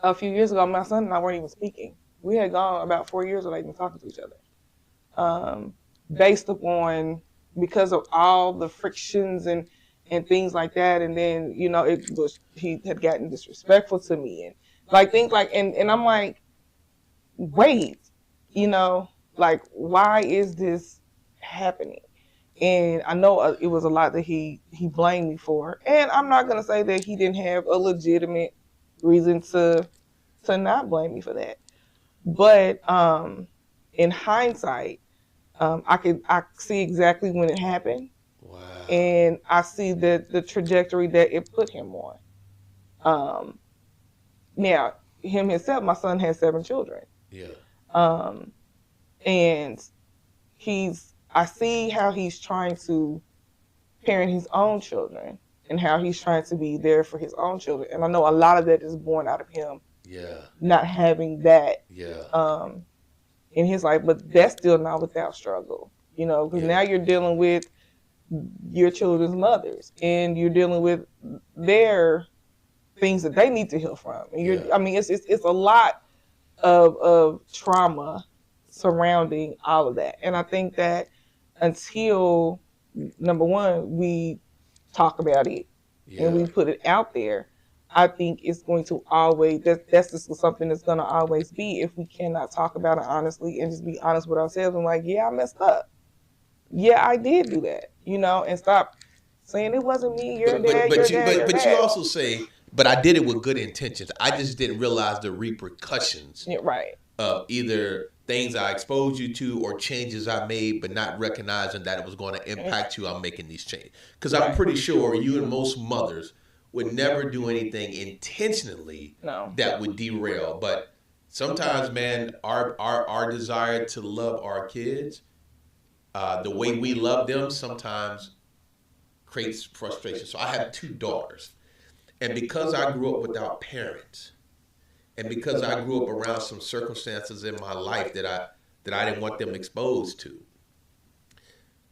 Speaker 2: a few years ago, my son and I weren't even speaking. We had gone about 4 years without even talking to each other. Based upon, because of all the frictions and things like that. And then, he had gotten disrespectful to me and like things like, and I'm like, wait, why is this happening? And I know it was a lot that he blamed me for. And I'm not going to say that he didn't have a legitimate reason to not blame me for that. But in hindsight, I see exactly when it happened. Wow. And I see the trajectory that it put him on. Now, himself, my son has 7 children. Yeah. And I see how he's trying to parent his own children and how he's trying to be there for his own children. And I know a lot of that is born out of him not having that in his life, but that's still not without struggle, because now you're dealing with your children's mothers and you're dealing with their things that they need to heal from. And it's a lot of trauma surrounding all of that. And I think that until, number one, we talk about it and we put it out there, I think it's going to always, that's just something that's going to always be, if we cannot talk about it honestly and just be honest with ourselves and like, yeah, I messed up. Yeah, I did do that, and stop saying it wasn't me, your dad, your dad, your
Speaker 1: but you
Speaker 2: dad.
Speaker 1: also say, but I did it with good intentions. I just didn't realize the repercussions
Speaker 2: Yeah, right.
Speaker 1: of either things I exposed you to or changes I made, but not recognizing that it was going to impact you on making these changes. Because I'm pretty sure you and most mothers would never do anything intentionally that would derail. But sometimes, man, our desire to love our kids, the way we love them, sometimes creates frustration. So I have 2 daughters, and because I grew up without parents, and because I grew up around some circumstances in my life that I didn't want them exposed to,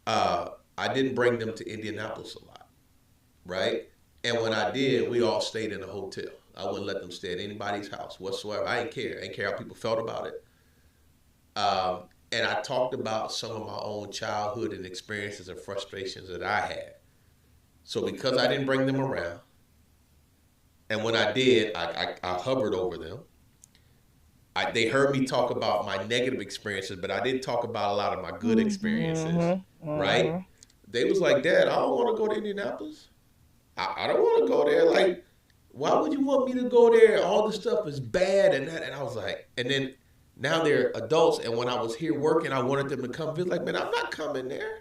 Speaker 1: I didn't bring them to Indianapolis a lot, right? And when I did, we all stayed in a hotel. I wouldn't let them stay at anybody's house whatsoever. I didn't care. I didn't care how people felt about it. And I talked about some of my own childhood and experiences and frustrations that I had. So because I didn't bring them around, and when I did, I hovered over them. They heard me talk about my negative experiences, but I didn't talk about a lot of my good experiences, right? They was like, Dad, I don't want to go to Indianapolis. I don't want to go there. Like, why would you want me to go there? All this stuff is bad and that. And I was like, and then now they're adults. And when I was here working, I wanted them to come visit. Like, man, I'm not coming there.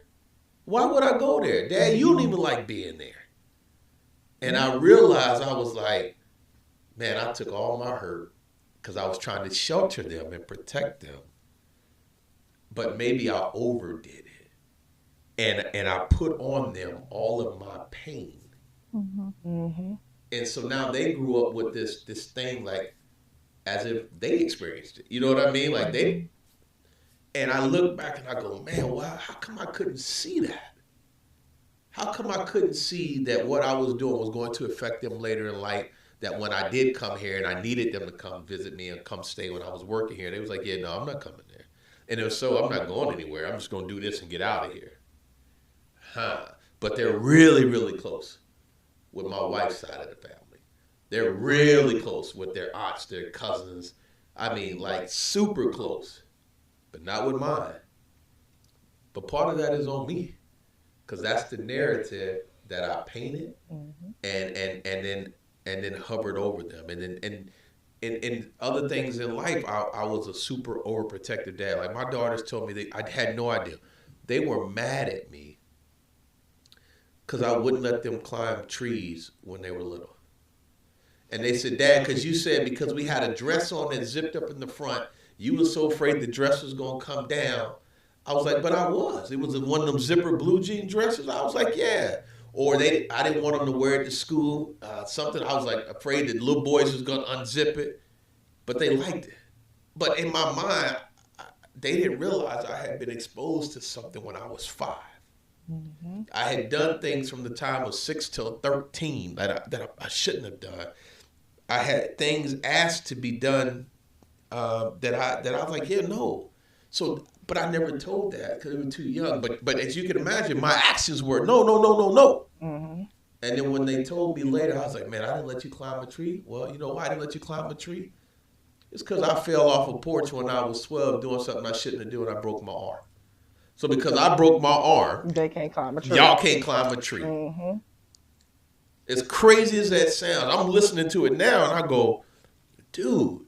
Speaker 1: Why would I go there? Dad, you don't even like being there. And I realized, I was like, man, I took all my hurt because I was trying to shelter them and protect them. But maybe I overdid it. And I put on them all of my pain. And so now they grew up with this thing, like, as if they experienced it. You know what I mean? Like, and I look back and I go, man, wow, how come I couldn't see that? How come I couldn't see that what I was doing was going to affect them later in life? That when I did come here and I needed them to come visit me and come stay when I was working here, they was like, yeah, no, I'm not coming there. And it was so, I'm not going anywhere. I'm just going to do this and get out of here. But they're really, really close with my wife's side of the family. They're really close with their aunts, their cousins. I mean, like, super close, but not with mine. But part of that is on me, because that's the narrative that I painted and then hovered over them. And in other things in life, I was a super overprotective dad. Like, my daughters told me I had no idea. They were mad at me because I wouldn't let them climb trees when they were little. And they said, Dad, because you said because we had a dress on that zipped up in the front, you were so afraid the dress was going to come down. I was like, but I was. It was one of them zipper blue jean dresses. I was like, yeah. Or I didn't want them to wear it to school. Something, I was like afraid that little boys was going to unzip it. But they liked it. But in my mind, they didn't realize I had been exposed to something when I was 5. I had done things from the time of 6 till 13 that I shouldn't have done. I had things asked to be done that I was like, yeah, no. So, but I never told that because we were too young. But as you can imagine, my actions were no, no, no, no, no. And then when they told me later, I was like, man, I didn't let you climb a tree. Well, you know why I didn't let you climb a tree? It's because I fell off a porch when I was 12 doing something I shouldn't have done, and I broke my arm. So because I broke my arm,
Speaker 2: they can't climb a tree.
Speaker 1: Y'all can't climb a tree. As crazy as that sounds, I'm listening to it now and I go, dude,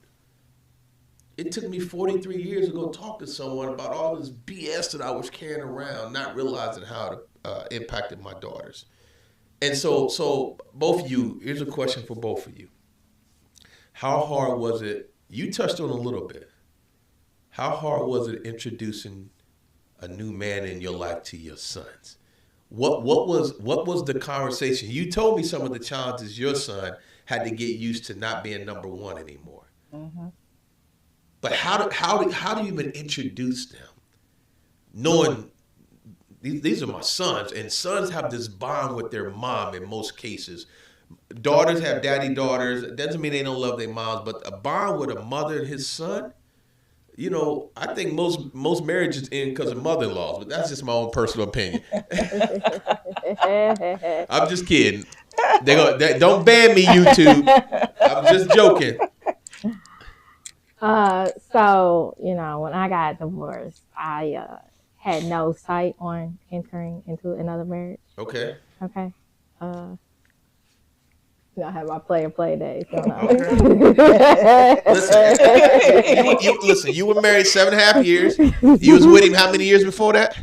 Speaker 1: it took me 43 years to go talk to someone about all this BS that I was carrying around, not realizing how it impacted my daughters. And so both of you, here's a question for both of you. How hard was it? You touched on it a little bit. How hard was it introducing a new man in your life to your sons? What was the conversation? You told me some of the challenges your son had to get used to not being number one anymore. But how do you even introduce them, knowing these are my sons, and sons have this bond with their mom in most cases Daughters have daddy daughters. It doesn't mean they don't love their moms, but a bond with a mother and his son, you know, I think most marriages end because of mother-in-laws, but that's just my own personal opinion. I'm just kidding. Don't ban me, YouTube. I'm just joking.
Speaker 3: So, you know, when I got divorced, I had no sight on entering into another marriage.
Speaker 1: Okay.
Speaker 3: Okay. I have my play days. So no.
Speaker 1: Okay. Listen, you were married 7.5 years. You was with him how many years before that?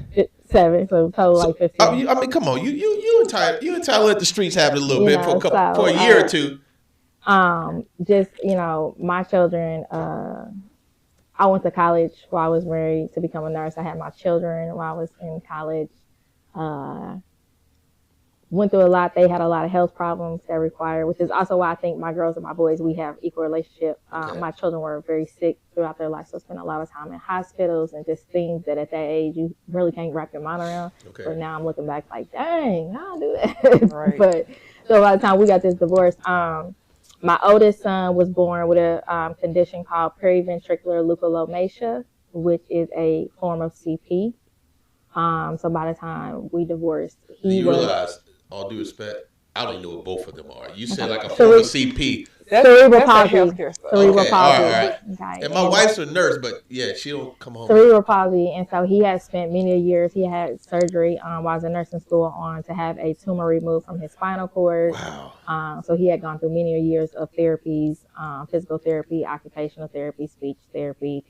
Speaker 3: 7, so total like 15.
Speaker 1: I mean, come on, you entitled to let the streets have it a little bit for a year or two.
Speaker 3: Just, you know, my children, I went to college while I was married to become a nurse. I had my children while I was in college. Went through a lot. They had a lot of health problems that required, which is also why I think my girls and my boys, we have equal relationship.
Speaker 1: Okay.
Speaker 3: My children were very sick throughout their life, so spent a lot of time in hospitals and just things that at that age you really can't wrap your mind around.
Speaker 1: Okay.
Speaker 3: But now I'm looking back like, dang, how do do that?
Speaker 2: Right.
Speaker 3: But so by the time we got this divorce, my oldest son was born with a condition called periventricular leukocytosis, which is a form of CP. So by the time we divorced,
Speaker 1: he you realize, all due respect, I don't even know what both of them are. You said like a form of CP.
Speaker 3: Cerebral palsy.
Speaker 1: Cerebral palsy. All right. Okay. And my wife's a nurse, but yeah, she don't come home.
Speaker 3: Cerebral palsy, and so he has spent many years. He had surgery while I was in nursing school to have a tumor removed from his spinal cord.
Speaker 1: Wow.
Speaker 3: So he had gone through many years of therapies, physical therapy, occupational therapy, speech therapy.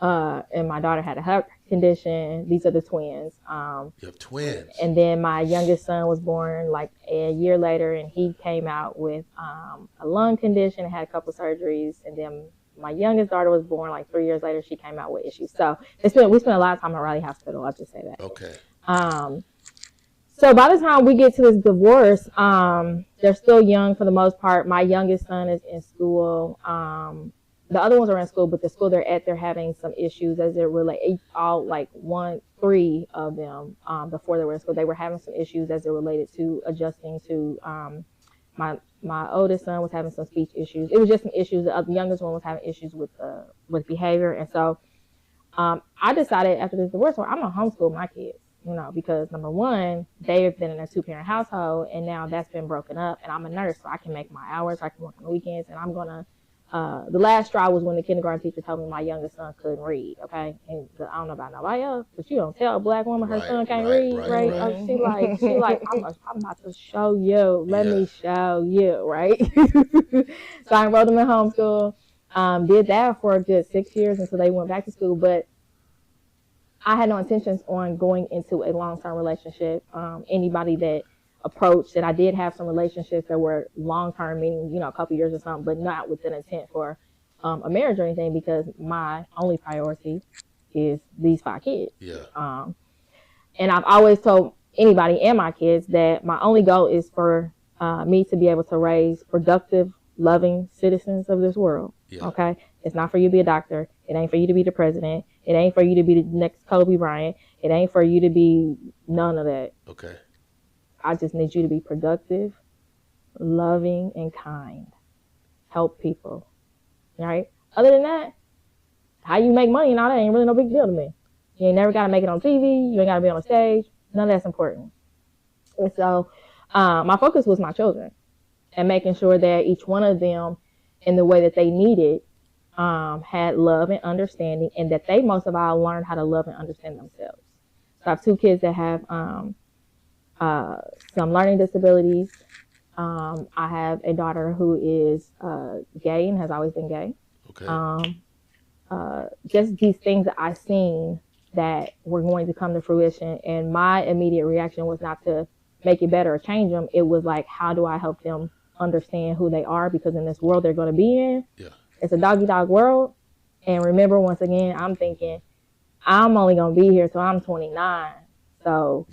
Speaker 3: And my daughter had a heart condition. These are the twins.
Speaker 1: You have twins.
Speaker 3: And then my youngest son was born like a year later, and he came out with a lung condition, had a couple surgeries. And then my youngest daughter was born like 3 years later. She came out with issues. So we spent a lot of time at Raleigh Hospital. I'll just say that.
Speaker 1: Okay.
Speaker 3: So by the time we get to this divorce, they're still young for the most part. My youngest son is in school. The other ones are in school, but the school they're at, they're having some issues as it relates. All like 3 of them before they were in school, they were having some issues as it related to adjusting to. My oldest son was having some speech issues. It was just some issues. The youngest one was having issues with behavior, and so I decided after this divorce, I'm gonna homeschool my kids. You know, because number one, they've been in a 2-parent household, and now that's been broken up. And I'm a nurse, so I can make my hours. I can work on the weekends, and I'm gonna. The last straw was when the kindergarten teacher told me my youngest son couldn't read, okay? And I don't know about nobody else, but you don't tell a black woman her son can't read, right? Oh, she like, I'm about to show you. Let me show you, right? So I enrolled them in homeschool. Did that for a good 6 years until they went back to school, but I had no intentions on going into a long-term relationship. Anybody that approach that I did have some relationships that were long-term, meaning, you know, a couple years or something, but not with an intent for a marriage or anything, because my only priority is these 5 kids.
Speaker 1: Yeah.
Speaker 3: And I've always told anybody and my kids that my only goal is for me to be able to raise productive, loving citizens of this world.
Speaker 1: Yeah.
Speaker 3: Okay? It's not for you to be a doctor. It ain't for you to be the president. It ain't for you to be the next Kobe Bryant. It ain't for you to be none of that.
Speaker 1: Okay.
Speaker 3: I just need you to be productive, loving, and kind. Help people, right? Other than that, how you make money and all that ain't really no big deal to me. You ain't never got to make it on TV. You ain't got to be on a stage. None of that's important. And so my focus was my children and making sure that each one of them, in the way that they needed, had love and understanding, and that they most of all learned how to love and understand themselves. So I have 2 kids that have some learning disabilities. I have a daughter who is gay and has always been gay.
Speaker 1: Okay.
Speaker 3: Just these things that I've seen that were going to come to fruition, and my immediate reaction was not to make it better or change them. It was like, how do I help them understand who they are? Because in this world they're going to be in, it's a dog-eat-dog world. And remember, once again, I'm thinking, I'm only going to be here till I'm 29. So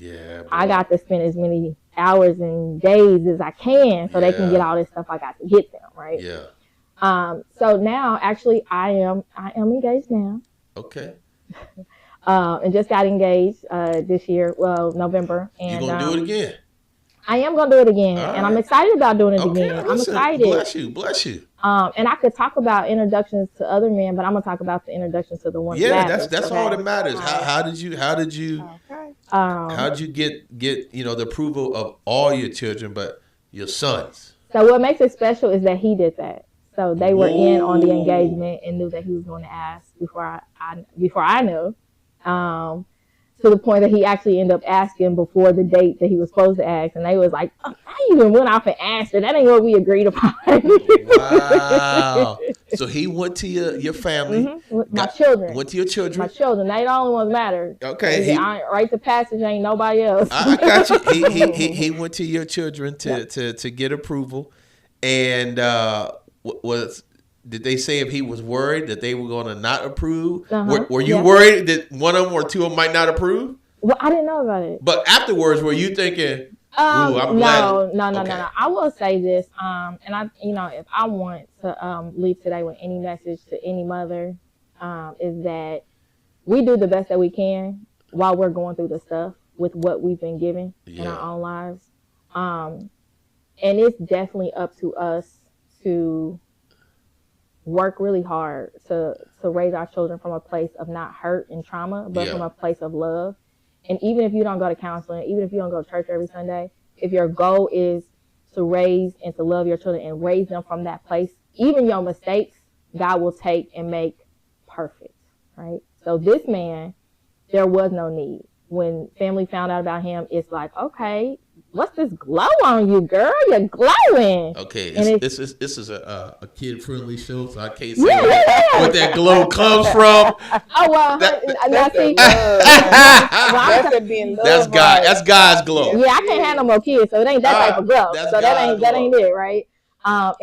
Speaker 3: I got to spend as many hours and days as I can so they can get all this stuff I got to get them, right?
Speaker 1: Yeah.
Speaker 3: So now, actually, I am engaged now.
Speaker 1: Okay.
Speaker 3: And just got engaged this year, well, November. And
Speaker 1: you gonna do it again?
Speaker 3: I am gonna do it again,
Speaker 1: All
Speaker 3: and I'm
Speaker 1: right.
Speaker 3: excited about doing it
Speaker 1: Okay,
Speaker 3: again. I'm
Speaker 1: listen,
Speaker 3: excited.
Speaker 1: bless you.
Speaker 3: And I could talk about introductions to other men, but I'm gonna talk about the introductions to the ones
Speaker 1: Yeah,
Speaker 3: last.
Speaker 1: that's all that matters.
Speaker 3: All right.
Speaker 1: How did you
Speaker 2: Okay.
Speaker 1: how did you get the approval of all your children, but your sons?
Speaker 3: So what makes it special is that he did that. So they were in on the
Speaker 1: Whoa.
Speaker 3: engagement and knew that he was going to ask before I knew. To the point that he actually ended up asking before the date that he was supposed to ask, and they was like, oh, "I even went off and asked her. That ain't what we agreed upon."
Speaker 1: Wow! So he went to your family,
Speaker 3: My children.
Speaker 1: Went to your children.
Speaker 3: My children. They the only ones matter.
Speaker 1: Okay,
Speaker 3: right to passage ain't nobody else.
Speaker 1: I got you. He went to your children to get approval, and did they say if he was worried that they were going to not approve? Were you worried that one of them or two of them might not approve?
Speaker 3: Well, I didn't know about it.
Speaker 1: But afterwards, were you thinking, "Ooh, I'm glad"?
Speaker 3: No. I will say this, and if I want to leave today with any message to any mother, is that we do the best that we can while we're going through the stuff with what we've been given in our own lives, and it's definitely up to us to work really hard to raise our children from a place of not hurt and trauma, but from a place of love. And even if you don't go to counseling, even if you don't go to church every Sunday, if your goal is to raise and to love your children and raise them from that place, even your mistakes, God will take and make perfect, right? So this man, there was no need. When family found out about him, it's like, okay, what's this glow on you, girl? You're glowing.
Speaker 1: Okay, this is a kid-friendly show, so I can't say what that glow comes from.
Speaker 3: Oh, well, now see.
Speaker 1: That's God's glow.
Speaker 3: Yeah, I can't have no more kids, so it ain't that type of glow. So that ain't it, right? And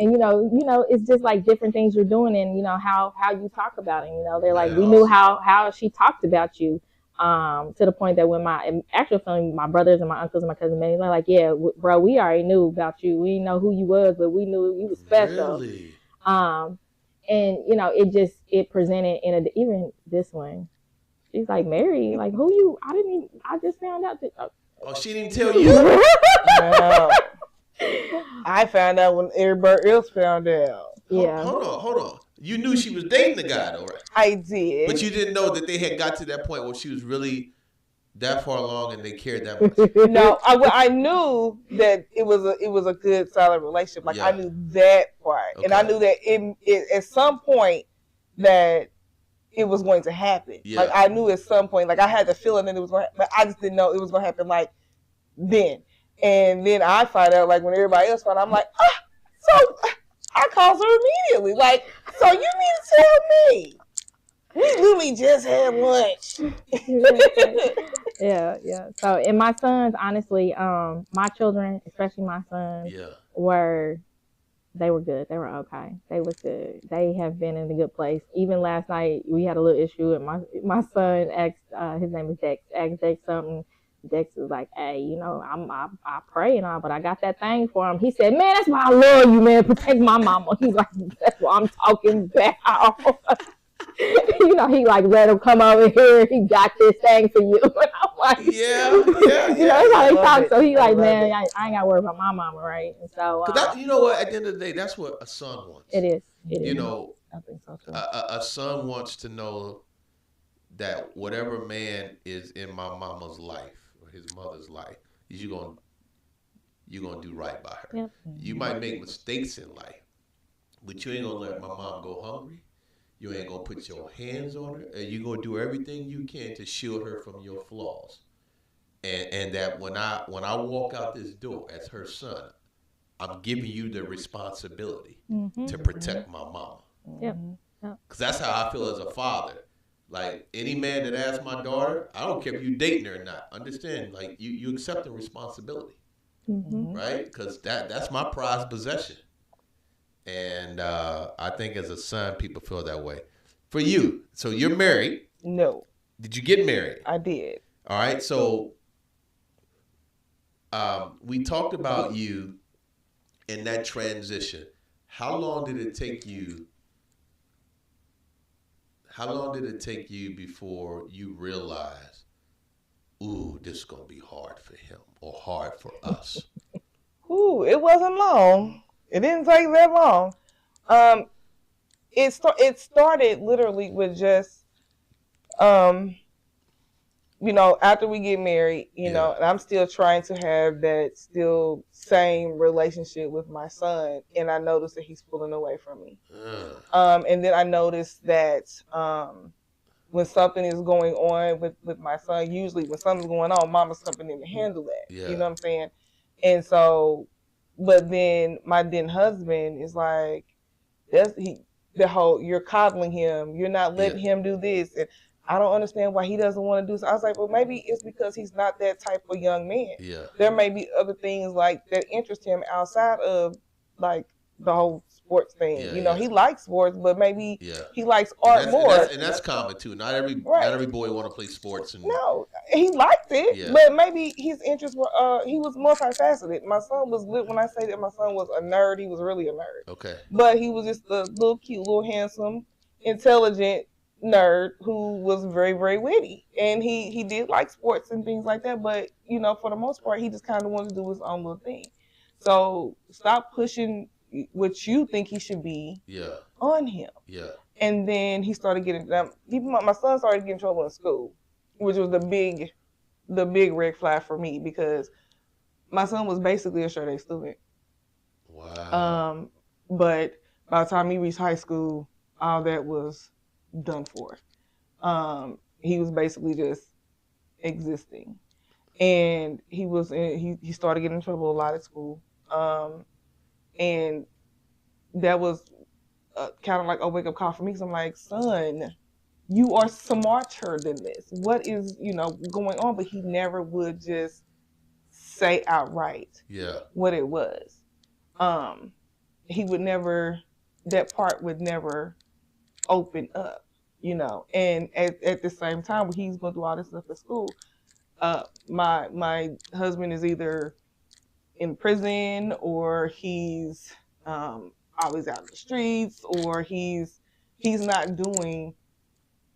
Speaker 3: it's just like different things you're doing, and how you talk about it. They're like, we knew how she talked about you. To the point that when my actual family, my brothers and my uncles and my cousin, they're like, yeah, bro, we already knew about you. We didn't know who you was, but we knew you was special.
Speaker 1: Really?
Speaker 3: And it presented even this one. She's like, Mary, like, who you? I just found out that.
Speaker 1: Oh, she didn't tell you?
Speaker 2: No. I found out when everybody else found out.
Speaker 3: Yeah.
Speaker 1: Hold on. You knew she was dating the guy, though, right?
Speaker 2: I did.
Speaker 1: But you didn't know that they had got to that point where she was really that far along and they cared that much.
Speaker 2: No, I knew that it was a good, solid relationship. Like I knew that part, and I knew that it at some point that it was going to happen. Yeah. Like I knew at some point, like I had the feeling that it was going to, but I just didn't know it was going to happen like then. And then I find out like when everybody else found out, I'm like, so I called her immediately. Like, so you need to tell me. We literally just had lunch.
Speaker 3: Yeah. So, and my sons, honestly, my children, especially my sons, they were good. They were okay. They was good. They have been in a good place. Even last night, we had a little issue, and my son asked, his name is Dex, asked Dex something. Dex was like, hey, I pray and all, but I got that thing for him. He said, man, that's why I love you, man. Protect my mama. He's like, that's what I'm talking about. He like let him come over here. He got this thing for you. And I'm like,
Speaker 1: yeah.
Speaker 3: That's how they talk. So he like, man, I ain't got to worry about my mama, right? And so,
Speaker 1: you know what? At the end of the day, that's what a son wants.
Speaker 3: It is.
Speaker 1: I think so too. A son wants to know that whatever man is in my mama's life or his mother's life, you're gonna do right by her. Yep. You might make mistakes in life, but you ain't gonna let my mom go hungry. You ain't gonna put your hands on her, and you're gonna do everything you can to shield her from your flaws. And that when I walk out this door as her son, I'm giving you the responsibility to protect my mama.
Speaker 3: Yeah.
Speaker 1: Because that's how I feel as a father. Like any man that asks my daughter, I don't care if you dating her or not. Understand? Like you accept the responsibility, right? Because that's my prized possession. And I think as a son, people feel that way. For you, so you're married.
Speaker 2: No.
Speaker 1: Did you get married?
Speaker 2: I did.
Speaker 1: All right. So we talked about you in that transition. How long did it take you? How long did it take you before you realized, ooh, this is going to be hard for him or hard for us?
Speaker 2: Ooh, it wasn't long. It didn't take that long. It started literally with just, after we get married, and I'm still trying to have that still same relationship with my son, and I noticed that he's pulling away from me. And then I noticed that when something is going on with my son, usually when something's going on, mama's stepping in to handle that.
Speaker 4: Yeah.
Speaker 2: You know what I'm saying? And so, but then my then husband is like, you're coddling him, you're not letting him do this, and I don't understand why he doesn't want to do so. I was like, well, maybe it's because he's not that type of young man.
Speaker 4: Yeah.
Speaker 2: There may be other things like that interest him outside of like the whole sports thing. He likes sports, but maybe he likes art more.
Speaker 4: And that's common too. Not every boy want to play sports.
Speaker 2: No, he liked it, but maybe his interests were. He was multifaceted. My son was, when I say that my son was a nerd, he was really a nerd.
Speaker 4: Okay.
Speaker 2: But he was just a little cute, little handsome, intelligent nerd who was very, very witty, and he did like sports and things like that. But for the most part, he just kind of wanted to do his own little thing. So stop pushing what you think he should be on him.
Speaker 4: Yeah.
Speaker 2: And then he started getting my son started getting in trouble in school, which was the big red flag for me, because my son was basically a straight A student.
Speaker 4: Wow.
Speaker 2: But by the time he reached high school, all that was done for. He was basically just existing, and he started getting in trouble a lot at school. And that was kind of like a wake-up call for me, because I'm like, son, you are smarter than this. What is going on? But he never would just say outright what it was. He would never, that part would never open up, and at the same time, when he's going through all this stuff at school, my husband is either in prison, or he's always out in the streets, or he's not doing,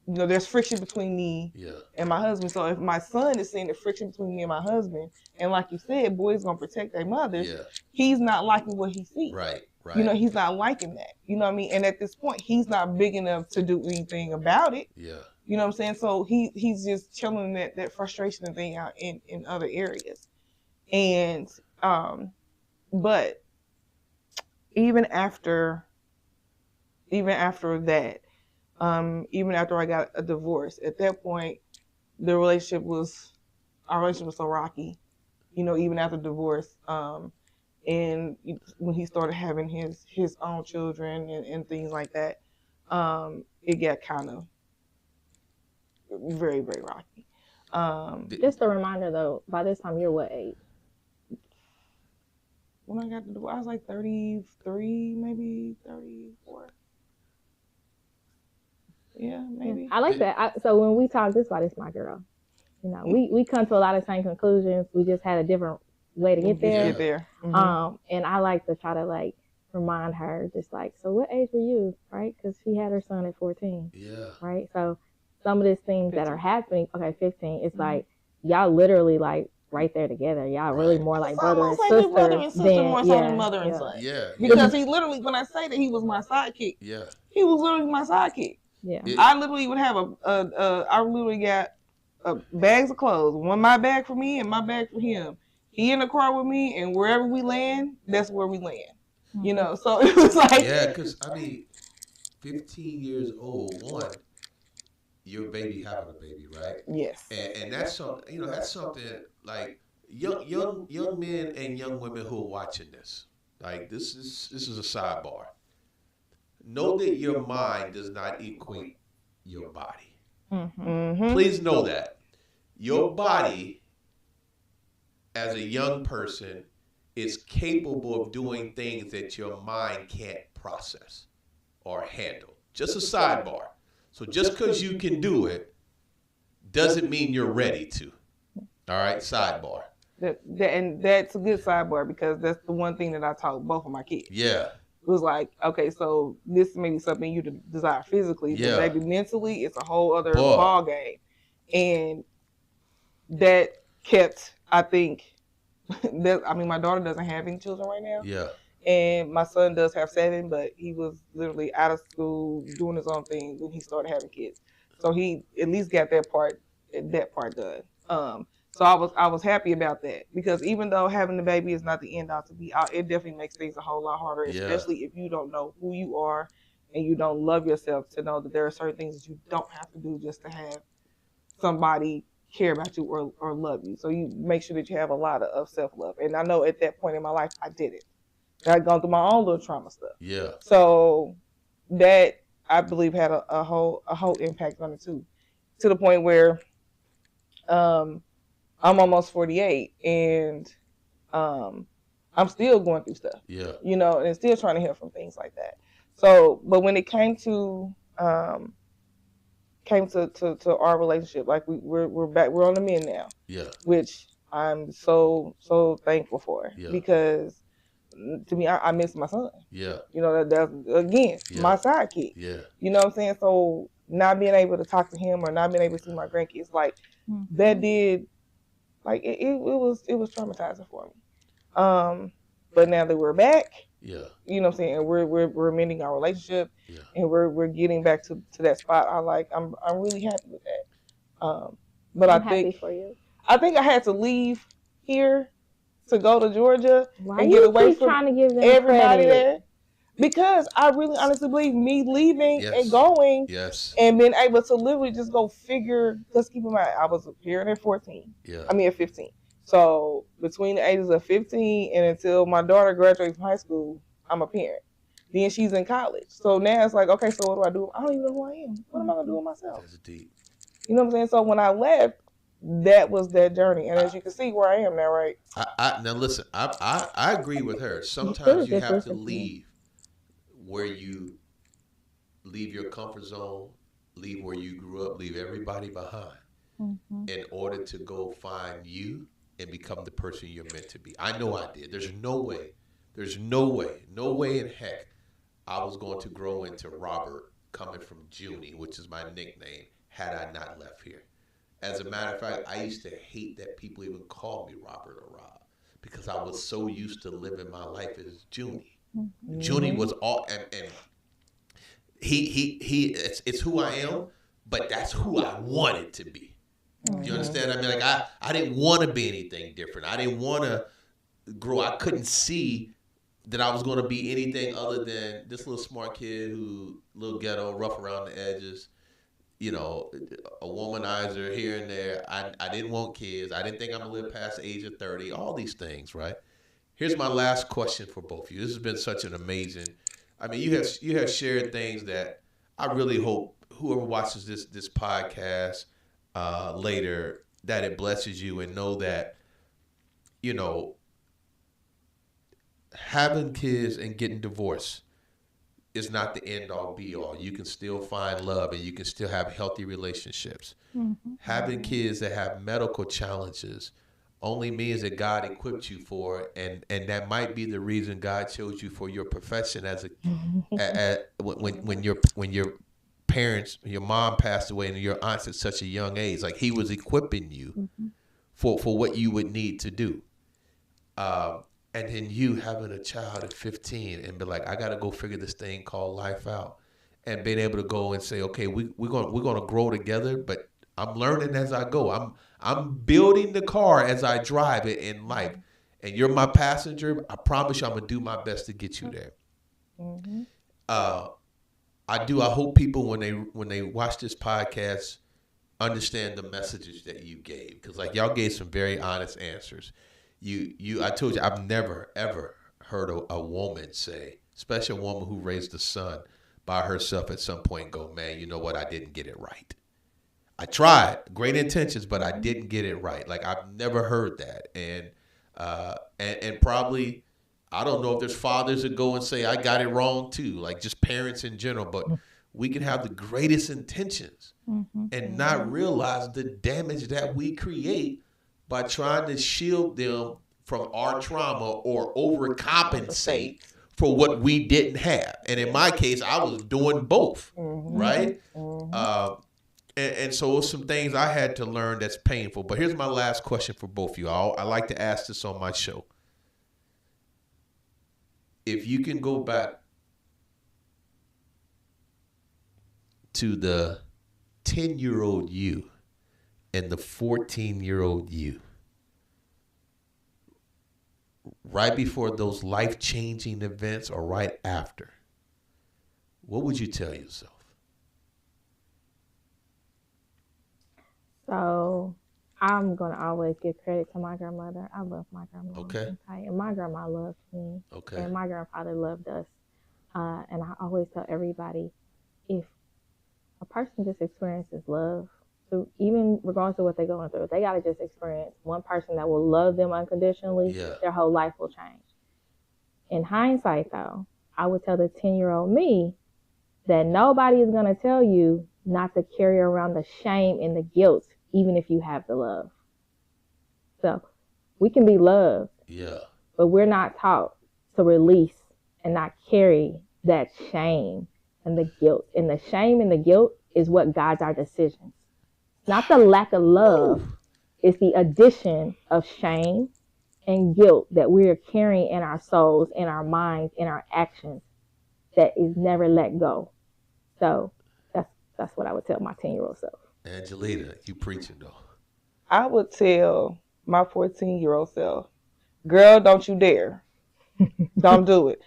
Speaker 2: there's friction between me and my husband. So if my son is seeing the friction between me and my husband, and like you said, boys gonna protect their mothers, he's not liking what he sees.
Speaker 4: Right.
Speaker 2: He's not liking that. You know what I mean? And at this point, he's not big enough to do anything about it.
Speaker 4: Yeah.
Speaker 2: You know what I'm saying? So he's just chilling that frustration and thing out in other areas. And but even after that, even after I got a divorce, at that point, our relationship was so rocky, even after divorce. And when he started having his own children and things like that, it got kind of very, very rocky.
Speaker 3: Just a reminder though, by this time you're what age?
Speaker 2: When I got the divorce, I was like 33, maybe 34. Yeah, maybe.
Speaker 3: I like that. So when we talk, this is my girl. We come to a lot of same conclusions. We just had a different way to get there.
Speaker 2: Mm-hmm.
Speaker 3: And I like to try to remind her, just so what age were you, right? Because she had her son at 14.
Speaker 4: Yeah.
Speaker 3: Right. So some of these things
Speaker 2: 15.
Speaker 3: that are happening. Okay, 15. It's y'all literally right there together. Y'all really more like brother and sister.
Speaker 2: Brother and sister more so than mother and son.
Speaker 4: Yeah.
Speaker 2: Because he literally, when I say that he was my sidekick, he was literally my sidekick.
Speaker 3: Yeah.
Speaker 2: I literally would have I literally got bags of clothes, one my bag for me and my bag for him. He in the car with me, and wherever we land, that's where we land.
Speaker 3: Mm-hmm.
Speaker 2: So it was like...
Speaker 4: Yeah, because, 15 years old, your baby having a baby, right?
Speaker 2: Yes.
Speaker 4: And that's something, that's something like young men and young women who are watching this. This is a sidebar. Know that your mind does not equate your body.
Speaker 2: Mm-hmm.
Speaker 4: Please know that. Your body, as a young person, is capable of doing things that your mind can't process or handle. Just a sidebar. So just because you can do it doesn't mean you're ready to. All right, sidebar.
Speaker 2: And that's a good sidebar, because that's the one thing that I taught both of my kids.
Speaker 4: Yeah.
Speaker 2: It was like, okay, so this may be something you desire physically, but maybe mentally, it's a whole other ball game. And that kept, I think, my daughter doesn't have any children right now.
Speaker 4: Yeah.
Speaker 2: And my son does have 7, but he was literally out of school doing his own thing when he started having kids. So he at least got that part done. So I was happy about that, because even though having the baby is not the end all to be out, it definitely makes things a whole lot harder, especially if you don't know who you are and you don't love yourself, to know that there are certain things that you don't have to do just to have somebody care about you or love you. So you make sure that you have a lot of self-love. And I know at that point in my life, I did it. I'd gone through my own little trauma stuff.
Speaker 4: Yeah.
Speaker 2: So that, I believe, had a whole impact on it too, to the point where I'm almost 48 and I'm still going through stuff.
Speaker 4: Yeah.
Speaker 2: You know, and still trying to heal from things like that. So, but when it came to our relationship, like we're back, we're on the mend now.
Speaker 4: Yeah.
Speaker 2: Which I'm so thankful for, because to me, I miss my son.
Speaker 4: Yeah.
Speaker 2: You know, that's again my sidekick.
Speaker 4: Yeah.
Speaker 2: You know what I'm saying? So not being able to talk to him or not being able to see my grandkids, like that did, like it was traumatizing for me. But now that we're back, you know what I'm saying, and we're mending our relationship, and we're getting back to that spot. I'm really happy with that. But
Speaker 3: I'm happy for you.
Speaker 2: I think I had to leave here to go to Georgia
Speaker 3: Why
Speaker 2: and get away from
Speaker 3: trying to give them
Speaker 2: everybody
Speaker 3: credit?
Speaker 2: there. Because I really honestly believe me leaving and going and being able to literally just go figure, let's keep in mind, I was here at 14. I mean at 15. So between the ages of 15 and until my daughter graduates from high school, I'm a parent. Then she's in college. So now it's like, okay, so what do? I don't even know who I am. What am I going to do with myself?
Speaker 4: That's deep.
Speaker 2: You know what I'm saying? So when I left, that was that journey. And as you can see where I am now, right?
Speaker 4: Now listen, I agree with her. Sometimes you have to leave where you leave your comfort zone, leave where you grew up, leave everybody behind in order to go find you and become the person you're meant to be. I know I did. There's no way in heck I was going to grow into Robert coming from Junie, which is my nickname, had I not left here. As a matter of fact, I used to hate that people even called me Robert or Rob, because I was so used to living my life as Junie. Junie was all, and it's who I am, but that's who I wanted to be. Do you understand? I mean, like I didn't want to be anything different. I didn't want to grow. I couldn't see that I was going to be anything other than this little smart kid who, little ghetto, rough around the edges, you know, a womanizer here and there. I didn't want kids. I didn't think I'm going to live past the age of 30. All these things, right? Here's my last question for both of you. This has been such an amazing, I mean, you have shared things that I really hope whoever watches this podcast later, that it blesses you, and know that, you know, having kids and getting divorced is not the end all be all. You can still find love and you can still have healthy relationships. Having kids that have medical challenges only means that God equipped you for it, and that might be the reason God chose you for your profession as when your parents, your mom passed away and your aunts at such a young age. Like, he was equipping you for what you would need to do. And then you having a child at 15 and be like, I got to go figure this thing called life out, and being able to go and say, okay, we're going to grow together, but I'm learning as I go. I'm building the car as I drive it in life, and you're my passenger. I promise you, I'm gonna do my best to get you there. I hope people when they watch this podcast understand the messages that you gave, because like y'all gave some very honest answers. I told you, I've never ever heard a woman say, especially a woman who raised a son by herself, at some point go, man, you know what, I didn't get it right. I tried, great intentions, but I didn't get it right. Like, I've never heard that. And probably, I don't know if there's fathers that go and say, I got it wrong too, like just parents in general, but we can have the greatest intentions and not realize the damage that we create by trying to shield them from our trauma or overcompensate for what we didn't have. And in my case, I was doing both, right? And so it's some things I had to learn that's painful. But here's my last question for both of you. I like to ask this on my show. If you can go back to the 10-year-old you and the 14-year-old you, right before those life-changing events or right after, what would you tell yourself?
Speaker 3: So I'm going to always give credit to my grandmother. I love my grandmother.
Speaker 4: Okay.
Speaker 3: And my grandma loved me.
Speaker 4: Okay.
Speaker 3: And my grandfather loved us. And I always tell everybody, if a person just experiences love, so even regardless of what they're going through, they got to just experience one person that will love them unconditionally, their whole life will change. In hindsight, though, I would tell the 10-year-old me that nobody is going to tell you not to carry around the shame and the guilt, even if you have the love. So we can be loved, but we're not taught to release and not carry that shame and the guilt. And the shame and the guilt is what guides our decisions. Not the lack of love, it's the addition of shame and guilt that we are carrying in our souls, in our minds, in our actions that is never let go. So that's what I would tell my 10-year-old self.
Speaker 4: Angelita, you preaching though.
Speaker 2: I would tell my 14-year-old self, girl, don't you dare. Don't do it.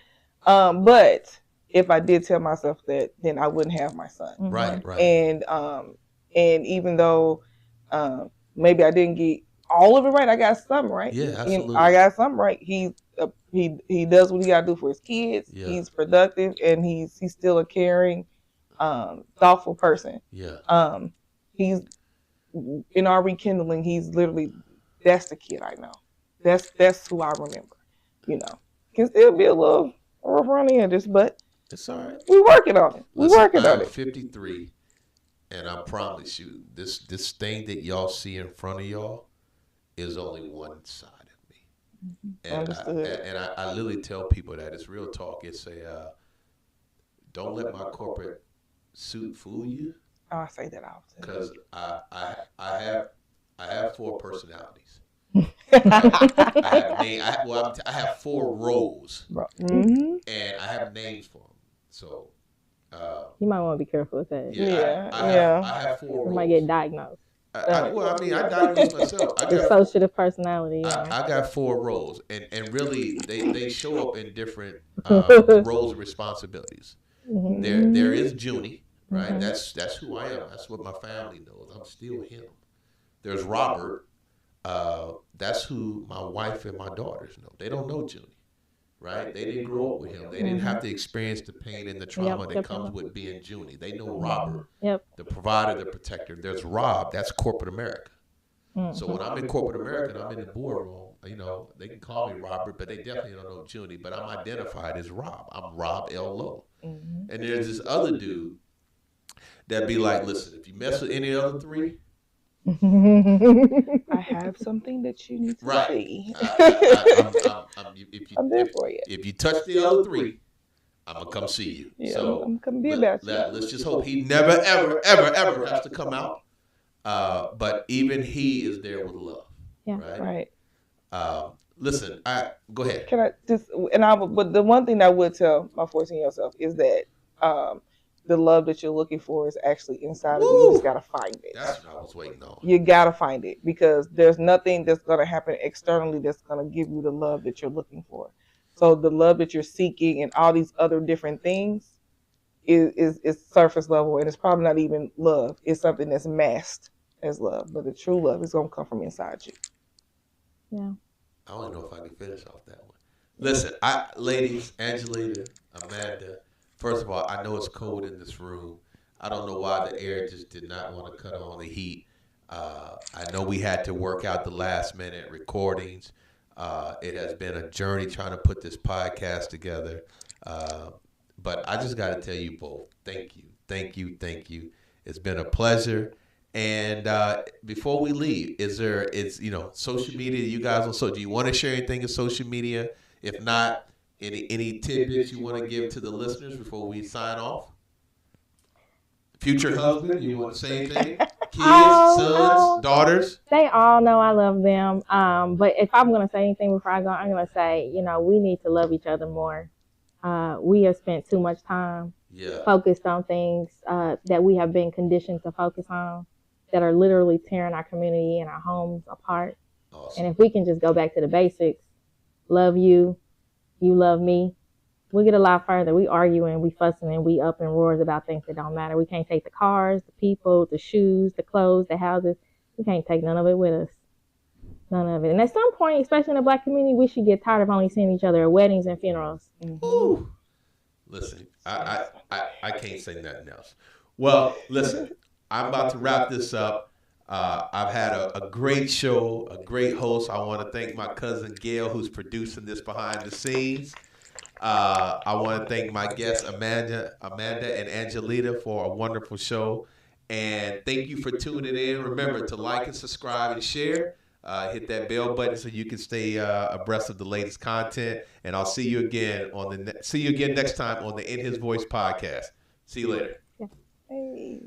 Speaker 2: But if I did tell myself that, then I wouldn't have my son.
Speaker 4: Right.
Speaker 2: And even though maybe I didn't get all of it right, I got something right.
Speaker 4: Yeah, absolutely.
Speaker 2: I got something right. He does what he got to do for his kids. Yeah. He's productive, and he's still a caring, thoughtful person.
Speaker 4: Yeah.
Speaker 2: He's in our rekindling. He's literally, that's the kid I know. That's who I remember. You know, can still be a little rough around the edges, but
Speaker 4: it's all right.
Speaker 2: We working on it. We working on it.
Speaker 4: 53, and I promise you, this thing that y'all see in front of y'all is only one side of me. And I literally tell people that it's real talk. It's don't let my corporate suit fool you.
Speaker 2: Oh, I say that often.
Speaker 4: Because I have 4 personalities. I have 4 roles, and I have names for them. So
Speaker 3: you might want to be careful with that.
Speaker 4: I have 4 roles.
Speaker 3: You might get diagnosed.
Speaker 4: I diagnosed myself.
Speaker 3: Dissociative personality. Yeah.
Speaker 4: I got 4 roles, and really they show up in different roles and responsibilities. Mm-hmm. There is Junie, right? Mm-hmm. That's who I am. That's what my family knows. I'm still him. There's Robert. That's who my wife and my daughters know. They don't know Junie, right? They didn't grow up with him. They didn't have to experience the pain and the trauma that comes with being Junie. They know Robert, the provider, the protector. There's Rob. That's corporate America. Mm-hmm. So when I'm in corporate America and I'm in the boardroom, you know, they can call me Robert, but they definitely don't know Junie. But I'm identified as Rob. I'm Rob L. Lowe. Mm-hmm. And there's this other dude that be like, listen, if you mess with any other 3,
Speaker 2: I have something that you need to see. I'm there for you.
Speaker 4: If you touch the other 3, I'm gonna come see you.
Speaker 2: Yeah, so I'm gonna be about you.
Speaker 4: Let's just hope he never, ever, ever, ever has to come out. But even he is there with love.
Speaker 3: Yeah.
Speaker 2: Right.
Speaker 4: Listen, go ahead.
Speaker 2: Can I just but the one thing I would tell my 14-year-old self is that the love that you're looking for is actually inside of you. You just gotta find it.
Speaker 4: That's what I was waiting on.
Speaker 2: You gotta find it, because there's nothing that's gonna happen externally that's gonna give you the love that you're looking for. So the love that you're seeking and all these other different things is surface level, and it's probably not even love. It's something that's masked as love, but the true love is gonna come from inside you.
Speaker 3: Yeah.
Speaker 4: I don't know if I can finish off that one. Listen, ladies, Angelita, Amanda. First of all, I know it's cold in this room. I don't know why the air just did not want to cut on the heat. I know we had to work out the last minute recordings. It has been a journey trying to put this podcast together. But I just got to tell you both, thank you, thank you, thank you. It's been a pleasure. And before we leave, social media, you guys also, do you want to share anything in social media? If not, any tidbits you want to give to the listeners before we sign off? Future husband, you want to say anything? Kids,
Speaker 3: Oh,
Speaker 4: sons,
Speaker 3: no.
Speaker 4: daughters?
Speaker 3: They all know I love them. But if I'm going to say anything before I go, I'm going to say, we need to love each other more. We have spent too much time focused on things that we have been conditioned to focus on that are literally tearing our community and our homes apart.
Speaker 4: Awesome.
Speaker 3: And if we can just go back to the basics, love you, you love me, we get a lot further. We arguing, we fussing, and we up in roars about things that don't matter. We can't take the cars, the people, the shoes, the clothes, the houses. We can't take none of it with us. None of it. And at some point, especially in the Black community, we should get tired of only seeing each other at weddings and funerals.
Speaker 4: Ooh. Listen, I can't say nothing else. Well, listen, I'm about to wrap this up. I've had a great show, a great host. I want to thank my cousin Gail, who's producing this behind the scenes. I want to thank my guests, Amanda and Angelita, for a wonderful show. And thank you for tuning in. Remember to like and subscribe and share. Hit that bell button so you can stay abreast of the latest content. And I'll see you again next time on the In His Voice podcast. See you later.
Speaker 2: Hey.